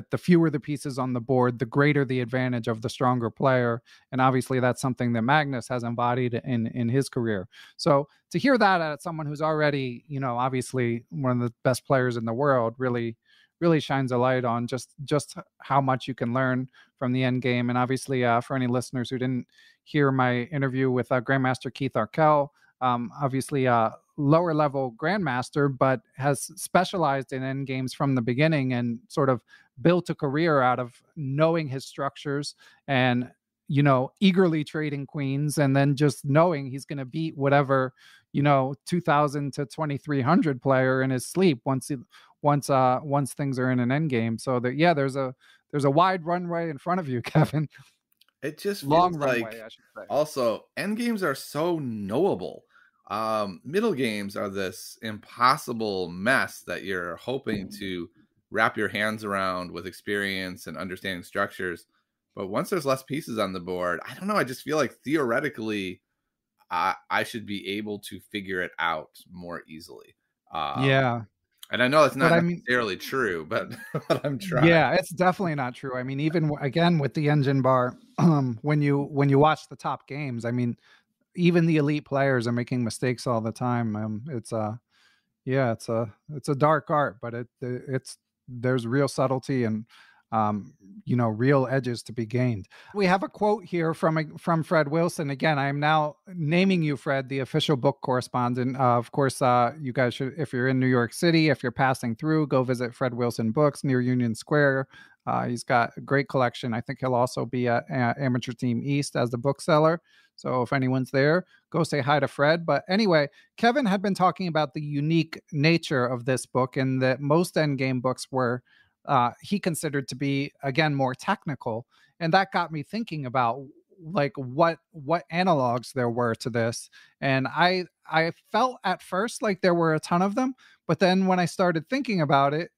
the fewer the pieces on the board, the greater the advantage of the stronger player. And obviously that's something that Magnus has embodied in his career. So to hear that at someone who's already, obviously one of the best players in the world, really shines a light on just how much you can learn from the end game. And obviously for any listeners who didn't hear my interview with Grandmaster Keith Arkell, obviously lower level grandmaster, but has specialized in end games from the beginning and sort of built a career out of knowing his structures and eagerly trading queens, and then just knowing he's going to beat whatever 2000 to 2300 player in his sleep once things are in an end game. So that there's a wide runway in front of you, Kevin. It just long feels runway, like I should say. Also end games are so knowable. Middle games are this impossible mess that you're hoping to wrap your hands around with experience and understanding structures. But once there's less pieces on the board, I don't know. I just feel like theoretically, I should be able to figure it out more easily. And I know it's not necessarily true, but I'm trying. Yeah, it's definitely not true. I mean, even again with the engine bar, when you watch the top games, I mean, even the elite players are making mistakes all the time. It's a dark art, but there's real subtlety, and real edges to be gained. We have a quote here from Fred Wilson. Again, I am now naming you, Fred, the official book correspondent. Of course, you guys should, if you're in New York City, if you're passing through, go visit Fred Wilson Books near Union Square. He's got a great collection. I think he'll also be at Amateur Team East as the bookseller. So if anyone's there, go say hi to Fred. But anyway, Kevin had been talking about the unique nature of this book, and that most Endgame books were he considered to be, again, more technical. And that got me thinking about like what analogs there were to this. And I felt at first like there were a ton of them, but then when I started thinking about it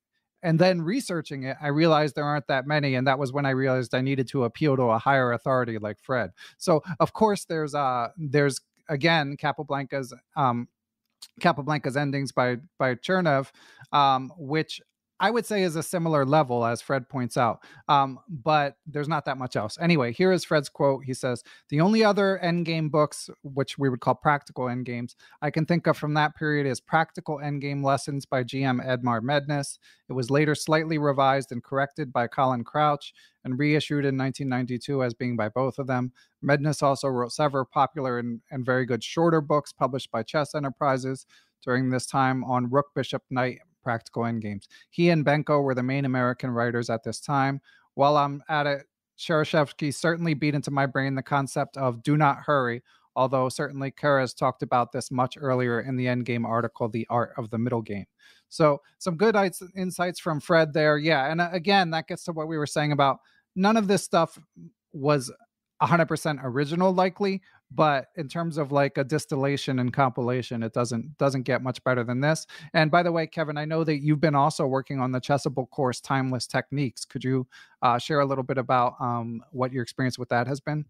and then researching it, I realized there aren't that many. And that was when I realized I needed to appeal to a higher authority like Fred. So of course there's again Capablanca's Endings by Chernev, which I would say is a similar level, as Fred points out, but there's not that much else. Anyway, here is Fred's quote. He says, "The only other endgame books, which we would call practical endgames, I can think of from that period is Practical Endgame Lessons by GM Edmar Mednis. It was later slightly revised and corrected by Colin Crouch and reissued in 1992 as being by both of them. Mednis also wrote several popular and very good shorter books published by Chess Enterprises during this time on Rook, Bishop, Knight, practical endgames. He and Benko were the main American writers at this time. While I'm at it, Shereshevsky certainly beat into my brain the concept of do not hurry, although certainly Keres talked about this much earlier in the Endgame article, The Art of the Middle Game." So some good insights from Fred there. Yeah, and again, that gets to what we were saying about none of this stuff was 100% original likely, but in terms of like a distillation and compilation, it doesn't get much better than this. And by the way, Kevin, I know that you've been also working on the Chessable course Timeless Techniques. Could you share a little bit about what your experience with that has been?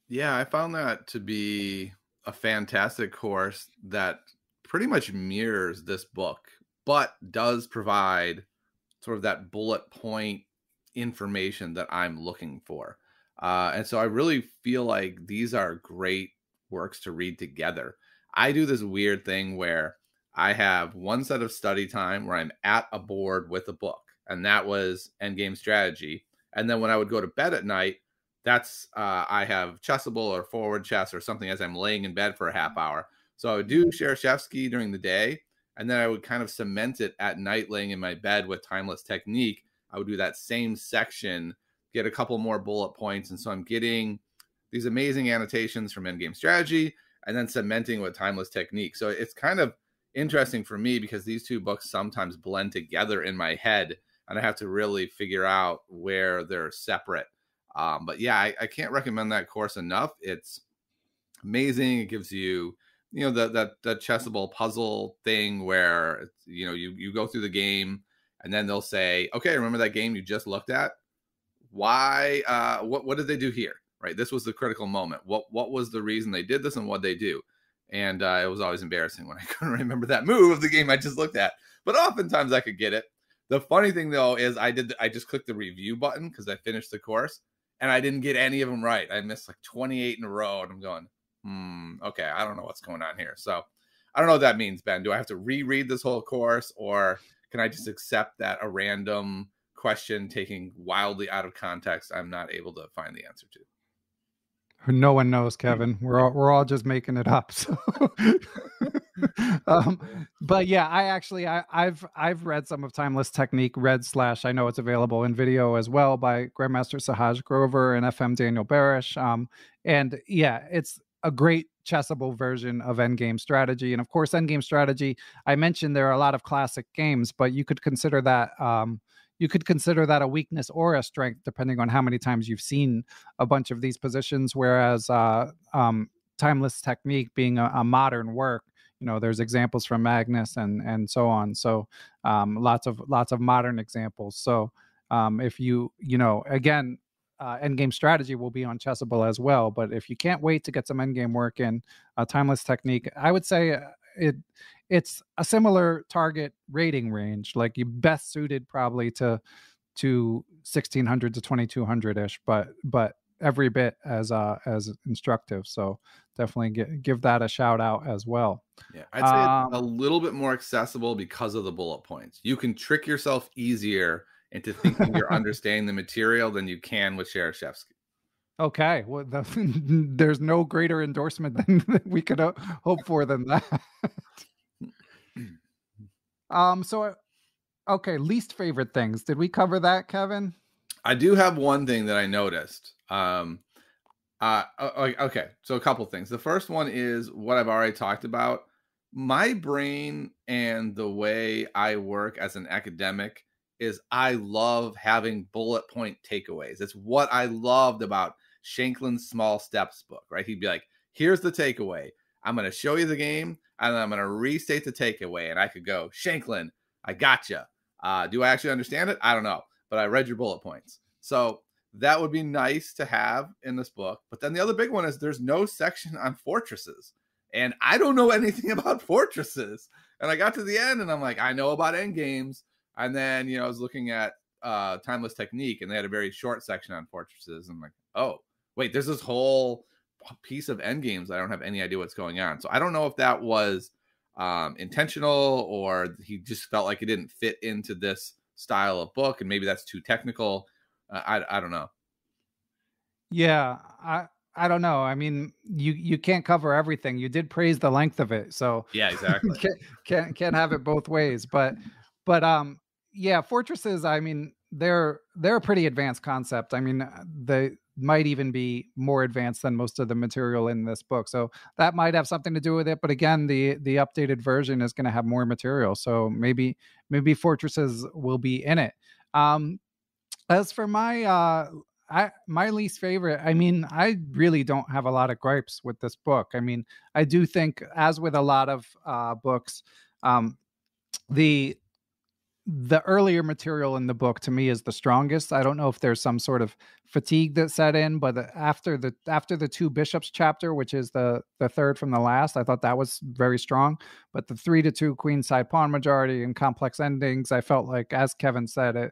Yeah, I found that to be a fantastic course that pretty much mirrors this book, but does provide sort of that bullet point information that I'm looking for. And so I really feel like these are great works to read together. I do this weird thing where I have one set of study time where I'm at a board with a book, and that was Endgame Strategy. And then when I would go to bed at night, that's I have Chessable or Forward Chess or something as I'm laying in bed for a half hour. So I would do Shereshevsky during the day, and then I would kind of cement it at night laying in my bed with Timeless Technique. I would do that same section, get a couple more bullet points. And so I'm getting these amazing annotations from Endgame Strategy and then cementing with Timeless Technique. So it's kind of interesting for me because these two books sometimes blend together in my head and I have to really figure out where they're separate. But yeah, I can't recommend that course enough. It's amazing. It gives you, that Chessable puzzle thing where, you go through the game and then they'll say, okay, remember that game you just looked at? Why, what did they do here? Right. This was the critical moment. What was the reason they did this and what they do? And it was always embarrassing when I couldn't remember that move of the game I just looked at, but oftentimes I could get it. The funny thing though, is I just clicked the review button because I finished the course and I didn't get any of them right. I missed like 28 in a row and I'm going, okay, I don't know what's going on here. So I don't know what that means, Ben. Do I have to reread this whole course or can I just accept that a random question taking wildly out of context I'm not able to find the answer to? No one knows, Kevin. We're all just making it up. So. But yeah, I've read some of Timeless Technique, I know it's available in video as well by Grandmaster Sahaj Grover and FM Daniel Barrish. And yeah, it's a great chessable version of Endgame Strategy. And of course, Endgame Strategy, I mentioned there are a lot of classic games, but you could consider that a weakness or a strength, depending on how many times you've seen a bunch of these positions. Whereas Timeless Technique being a modern work, there's examples from Magnus and so on. So lots of modern examples. So if again, Endgame Strategy will be on Chessable as well. But if you can't wait to get some Endgame work in, Timeless Technique, I would say it's a similar target rating range, like you best suited probably to 1600 to 2200 ish, but every bit as instructive. So definitely give that a shout out as well. Yeah, I'd say it's a little bit more accessible because of the bullet points. You can trick yourself easier into thinking you're understanding the material than you can with Shereshevsky. Okay, well, there's no greater endorsement than we could hope for than that. So okay, least favorite things. Did we cover that, Kevin? I do have one thing that I noticed. Okay, so a couple things. The first one is what I've already talked about. My brain and the way I work as an academic is I love having bullet point takeaways. It's what I loved about Shanklin's Small Steps book, right? He'd be like, here's the takeaway. I'm going to show you the game, and then I'm going to restate the takeaway. And I could go, Shanklin, I gotcha. Do I actually understand it? I don't know, but I read your bullet points. So that would be nice to have in this book. But then the other big one is there's no section on fortresses. And I don't know anything about fortresses. And I got to the end and I'm like, I know about Endgames. And then, I was looking at Timeless Technique and they had a very short section on fortresses. And I'm like, oh, wait, there's this whole piece of Endgames. I don't have any idea what's going on. So I don't know if that was intentional or he just felt like it didn't fit into this style of book. And maybe that's too technical. I don't know. Yeah, I don't know. I mean, you can't cover everything. You did praise the length of it, so Yeah, exactly. can't have it both ways. But yeah, fortresses. I mean, they're a pretty advanced concept. I mean, they might even be more advanced than most of the material in this book. So that might have something to do with it. But again, the updated version is going to have more material. So maybe fortresses will be in it. As for my my least favorite, I mean, I really don't have a lot of gripes with this book. I mean, I do think, as with a lot of books, the earlier material in the book to me is the strongest. I don't know if there's some sort of fatigue that set in, but after the two bishops chapter, which is the third from the last, I thought that was very strong. But the 3-2 queen side pawn majority and complex endings, I felt like, as Kevin said,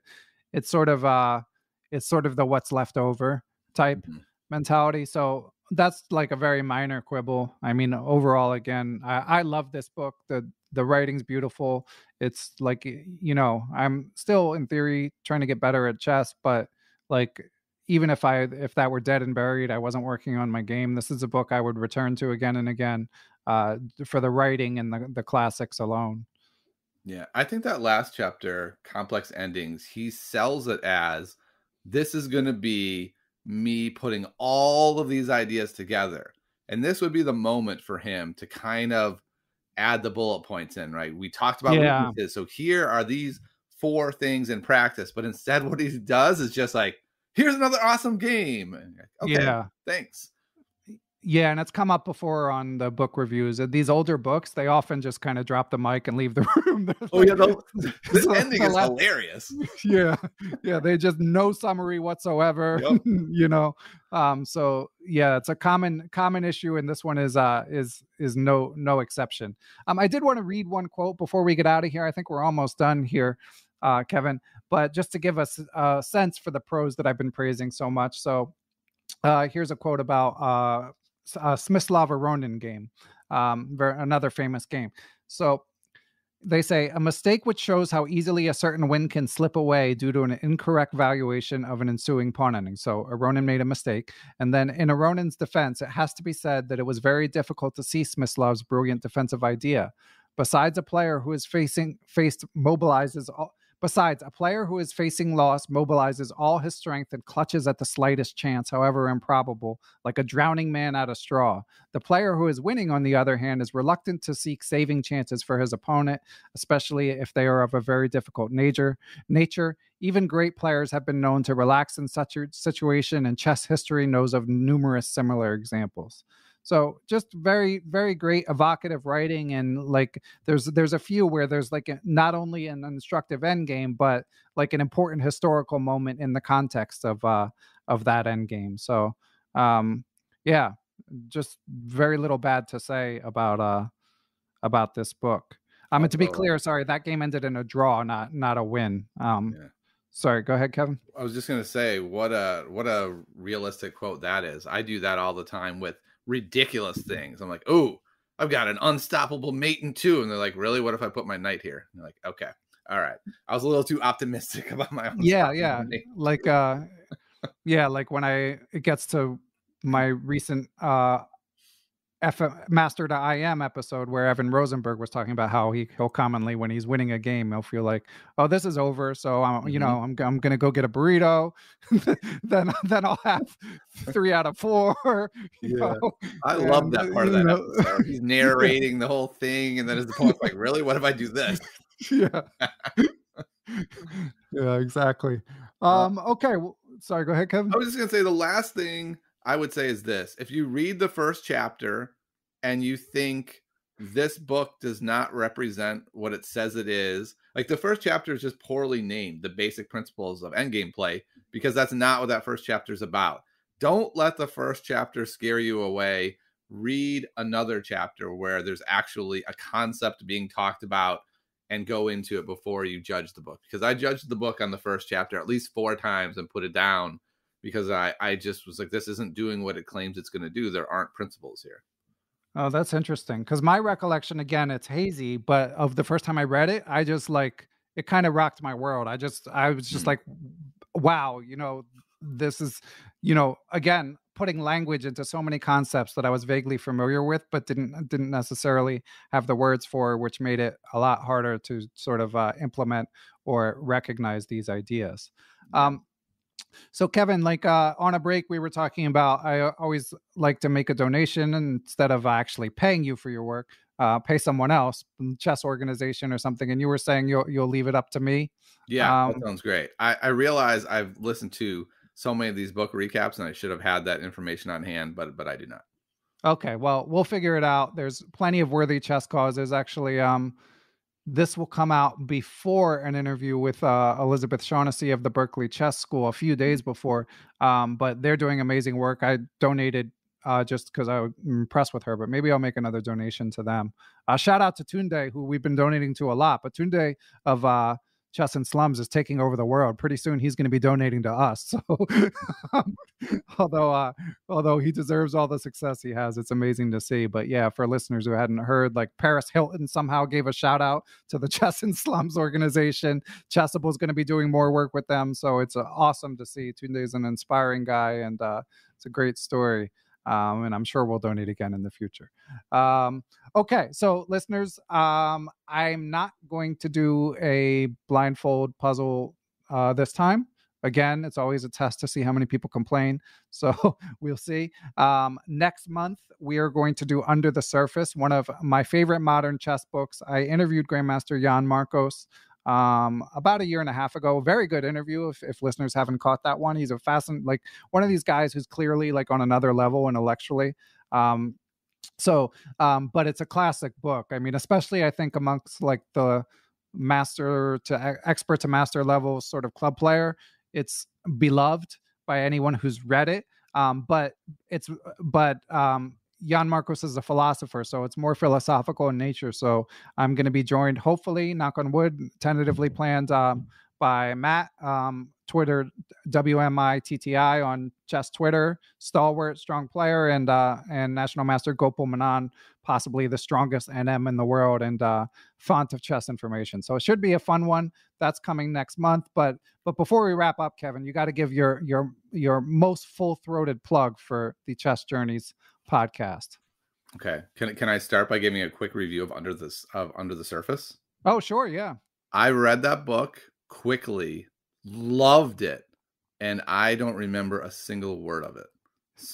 it's sort of the what's left over type mentality. So that's like a very minor quibble. I mean, overall, again, I love this book. The writing's beautiful. It's like, I'm still in theory trying to get better at chess, but like, even if that were dead and buried, I wasn't working on my game, this is a book I would return to again and again, for the writing and the classics alone. Yeah, I think that last chapter, Complex Endings, he sells it as this is going to be me putting all of these ideas together. And this would be the moment for him to kind of add the bullet points in, right? We talked about weaknesses. So here are these 4 things in practice. But instead, what he does is just like, here's another awesome game. Okay, thanks. Yeah, and it's come up before on the book reviews. These older books, they often just kind of drop the mic and leave the room. Oh yeah, this ending is hilarious. Yeah, they just no summary whatsoever. Yep. So yeah, it's a common issue, and this one is no exception. I did want to read one quote before we get out of here. I think we're almost done here, Kevin. But just to give us a sense for the prose that I've been praising so much. So here's a quote about Smyslov-Aronin game, another famous game. So they say, a mistake which shows how easily a certain win can slip away due to an incorrect valuation of an ensuing pawn ending. So Aronin made a mistake. And then in Aronin's defense, it has to be said that it was very difficult to see Smyslov's brilliant defensive idea. Besides, a player who is facing loss mobilizes all his strength and clutches at the slightest chance, however improbable, like a drowning man at a straw. The player who is winning, on the other hand, is reluctant to seek saving chances for his opponent, especially if they are of a very difficult nature. Even great players have been known to relax in such a situation, and chess history knows of numerous similar examples. So just very, very great evocative writing. And like, there's a few where there's like not only an instructive end game, but like an important historical moment in the context of that end game. So yeah, just very little bad to say about this book. And to be clear, sorry, that game ended in a draw, not a win. Sorry, go ahead, Kevin. I was just going to say, what a realistic quote that is. I do that all the time with ridiculous things. I'm like, oh, I've got an unstoppable mate in 2. And they're like, really? What if I put my knight here? And they're like, okay. All right. I was a little too optimistic about my own Yeah, strong yeah. ending. Like yeah, like when it gets to my recent Master to IM episode where Evan Rosenberg was talking about how he'll commonly, when he's winning a game, he'll feel like, oh, this is over, so Mhm. I'm gonna go get a burrito, then I'll have 3 out of 4, Yeah. I love and that part of that episode. He's yeah, narrating the whole thing, and then his opponent's like, "Really? What if I do this?" yeah, yeah, exactly. Uh, Okay, well, sorry, go ahead, I Kevin. was just gonna say the last thing I would say is this: if you read the first chapter and you think this book does not represent what it says it is, like the first chapter is just poorly named, the basic principles of endgame play, because that's not what that first chapter is about. Don't let the first chapter scare you away. Read another chapter where there's actually a concept being talked about and go into it before you judge the book. Because I judged the book on the first chapter at least 4 times and put it down because I just was like, this isn't doing what it claims it's going to do. There aren't principles here. Oh, that's interesting. Because my recollection, again, it's hazy, but of the first time I read it, I just like it kind of rocked my world. I was just Hmm. like, wow, this is, again, putting language into so many concepts that I was vaguely familiar with, but didn't necessarily have the words for, which made it a lot harder to sort of implement or recognize these ideas. Yeah. So Kevin, like on a break, we were talking about I always like to make a donation and instead of actually paying you for your work, pay someone else, chess organization or something. And you were saying you'll leave it up to me. Yeah, that Um, sounds great. I realize I've listened to so many of these book recaps and I should have had that information on hand, but I do not. okay, well we'll figure it out. There's plenty of worthy chess causes. Actually, this will come out before an interview with Elizabeth Shaughnessy of the Berkeley Chess School a few days before. But they're doing amazing work. I donated just because I was impressed with her, but maybe I'll make another donation to them. Shout out to Tunde, who we've been donating to a lot. But Tunde of Chess and Slums is taking over the world. Pretty soon he's going to be donating to us. So um, although although he deserves all the success he has, it's amazing to see. But yeah, for listeners who hadn't heard, like Paris Hilton somehow gave a shout out to the Chess and Slums organization. Chessable is going to be doing more work with them, so it's awesome to see. Tunde is an inspiring guy, and it's a great story. And I'm sure we'll donate again in the future. Okay, so listeners, I'm not going to do a blindfold puzzle this time. Again, it's always a test to see how many people complain. So we'll see. Next month, we are going to do Under the Surface, one of my favorite modern chess books. I interviewed Grandmaster Jan Marcos about a year and a half ago. Very good interview. If listeners haven't caught that one, he's a like one of these guys who's clearly like on another level intellectually. But it's a classic book. I mean, especially I think amongst like the master to expert to master level sort of club player, it's beloved by anyone who's read it. But Jan Marcos is a philosopher, so it's more philosophical in nature. So I'm going to be joined, hopefully, knock on wood, tentatively planned by Matt, Twitter, WMITTI on chess Twitter, stalwart, strong player, and National Master Gopal Menon, possibly the strongest NM in the world and font of chess information. So it should be a fun one. That's coming next month. But before we wrap up, Kevin, you got to give your most full-throated plug for the Chess Journeys podcast. Okay. Can I start by giving a quick review of Under the Surface? Oh, sure, yeah. I read that book quickly, loved it, and I don't remember a single word of it.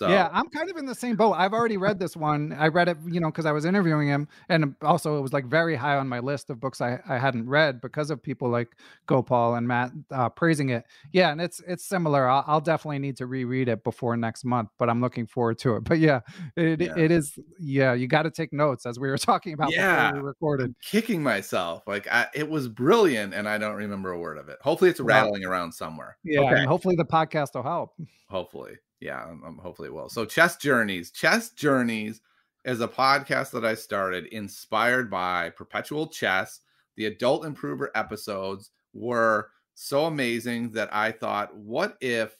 Yeah, So, I'm kind of in the same boat. I've already read this one. I read it, because I was interviewing him. And also, it was like very high on my list of books I hadn't read because of people like Gopal and Matt praising it. Yeah, and it's similar. I'll definitely need to reread it before next month, but I'm looking forward to it. But yeah, yeah. it is. Yeah, you got to take notes as we were talking about before Yeah, we recorded. I'm kicking myself. Like it was brilliant, and I don't remember a word of it. Hopefully, it's Well, rattling around somewhere. yeah, Okay, and hopefully the podcast will help. hopefully, yeah, hopefully it will. So, Chess Journeys. Chess Journeys is a podcast that I started inspired by Perpetual Chess. The Adult Improver episodes were so amazing that I thought, what if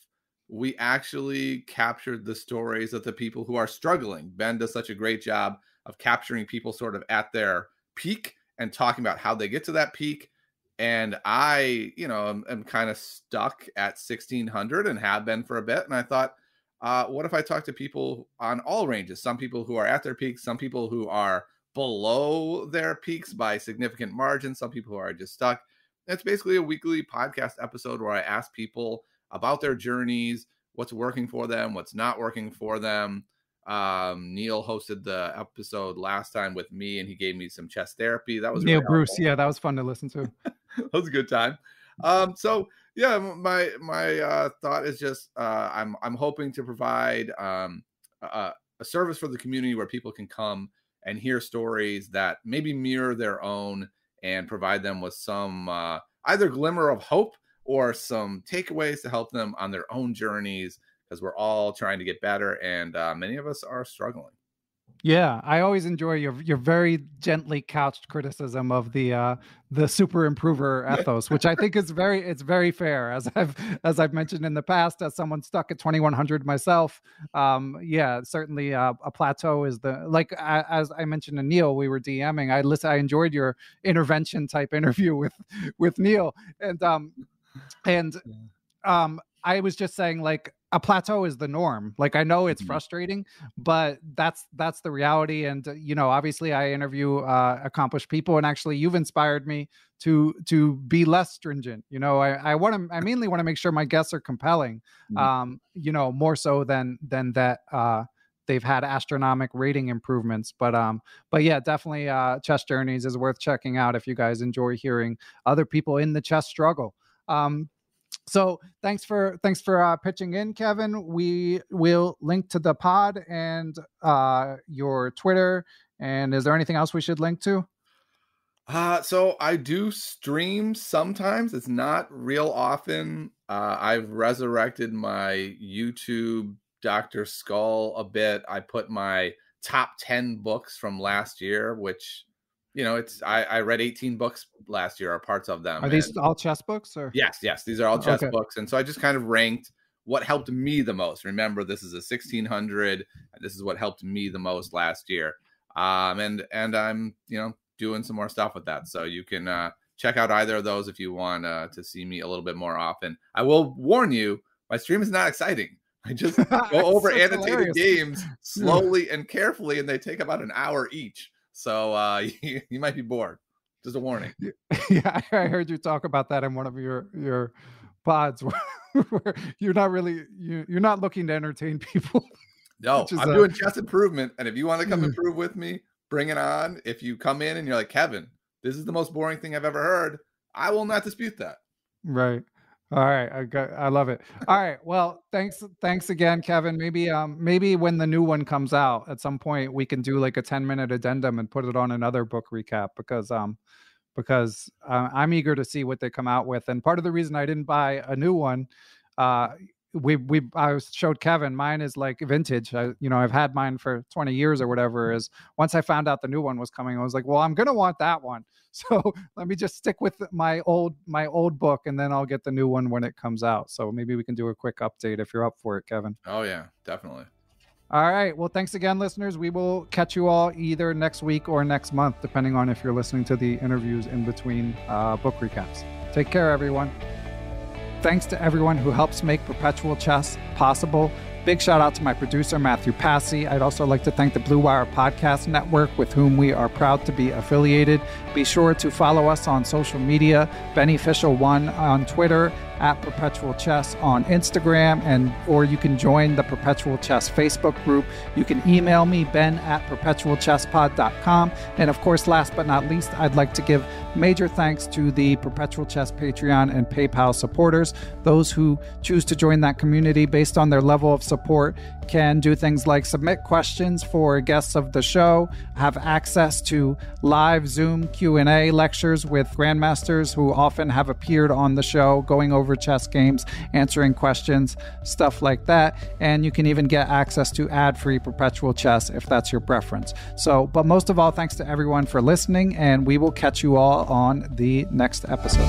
we actually captured the stories of the people who are struggling? Ben does such a great job of capturing people sort of at their peak and talking about how they get to that peak. And I, am kind of stuck at 1600 and have been for a bit. And I thought, what if I talk to people on all ranges? Some people who are at their peaks, some people who are below their peaks by significant margins, some people who are just stuck. It's basically a weekly podcast episode where I ask people about their journeys, what's working for them, what's not working for them. Neil hosted the episode last time with me, and he gave me some chess therapy. That was Neil really Bruce. helpful. Yeah, that was fun to listen to. That was a good time. So yeah, my thought is just I'm hoping to provide a service for the community where people can come and hear stories that maybe mirror their own and provide them with some either glimmer of hope or some takeaways to help them on their own journeys, because we're all trying to get better, and many of us are struggling. Yeah, I always enjoy your very gently couched criticism of the super improver ethos, which I think is very fair. As I've mentioned in the past, as someone stuck at 2100 myself, yeah, certainly a plateau is as I mentioned to Neil, we were DMing. I enjoyed your intervention type interview with Neil, and I was just saying, like, a plateau is the norm. Like, I know it's frustrating, but that's the reality. And, obviously I interview accomplished people, and actually you've inspired me to be less stringent. I mainly want to make sure my guests are compelling, more so than that, they've had astronomical rating improvements. But yeah, definitely Chess Journeys is worth checking out if you guys enjoy hearing other people in the chess struggle. So thanks for pitching in, Kevin. We will link to the pod and your Twitter. And is there anything else we should link to? So I do stream sometimes. It's not real often. I've resurrected my YouTube Dr. Skull a bit. I put my top 10 books from last year, which, I read 18 books last year, or parts of them. Are these all chess books? Or? Yes, these are all chess books. And so I just kind of ranked what helped me the most. Remember, this is a 1600. This is what helped me the most last year. And I'm, doing some more stuff with that. So you can check out either of those if you want to see me a little bit more often. I will warn you, my stream is not exciting. I just go over annotated games slowly and carefully, and they take about an hour each. So you might be bored. Just a warning. Yeah, I heard you talk about that in one of your pods where you're not looking to entertain people. No, I'm doing chess improvement, and if you want to come improve with me, bring it on. If you come in and you're like, Kevin, this is the most boring thing I've ever heard, I will not dispute that. Right. All right. I love it. All right. Well, thanks again, Kevin. Maybe when the new one comes out at some point, we can do like a 10-minute addendum and put it on another book recap, because I'm eager to see what they come out with. And part of the reason I didn't buy a new one, I showed Kevin, mine is like vintage. I've had mine for 20 years or whatever. Is once I found out the new one was coming, I was like, well, I'm going to want that one. So let me just stick with my old book, and then I'll get the new one when it comes out. So maybe we can do a quick update if you're up for it, Kevin. Oh yeah, definitely. All right. Well, thanks again, listeners. We will catch you all either next week or next month, depending on if you're listening to the interviews in between book recaps. Take care, everyone. Thanks to everyone who helps make Perpetual Chess possible. Big shout out to my producer, Matthew Passy. I'd also like to thank the Blue Wire Podcast Network, with whom we are proud to be affiliated. Be sure to follow us on social media, Beneficial1 on Twitter, at Perpetual Chess on Instagram, or you can join the Perpetual Chess Facebook group. You can email me, ben@perpetualchesspod.com. And of course, last but not least, I'd like to give major thanks to the Perpetual Chess Patreon and PayPal supporters. Those who choose to join that community based on their level of support can do things like submit questions for guests of the show, have access to live Zoom Q&A lectures with grandmasters who often have appeared on the show, going over chess games, answering questions, stuff like that. And you can even get access to ad-free Perpetual Chess if that's your preference. So, but most of all, thanks to everyone for listening, and we will catch you all on the next episode.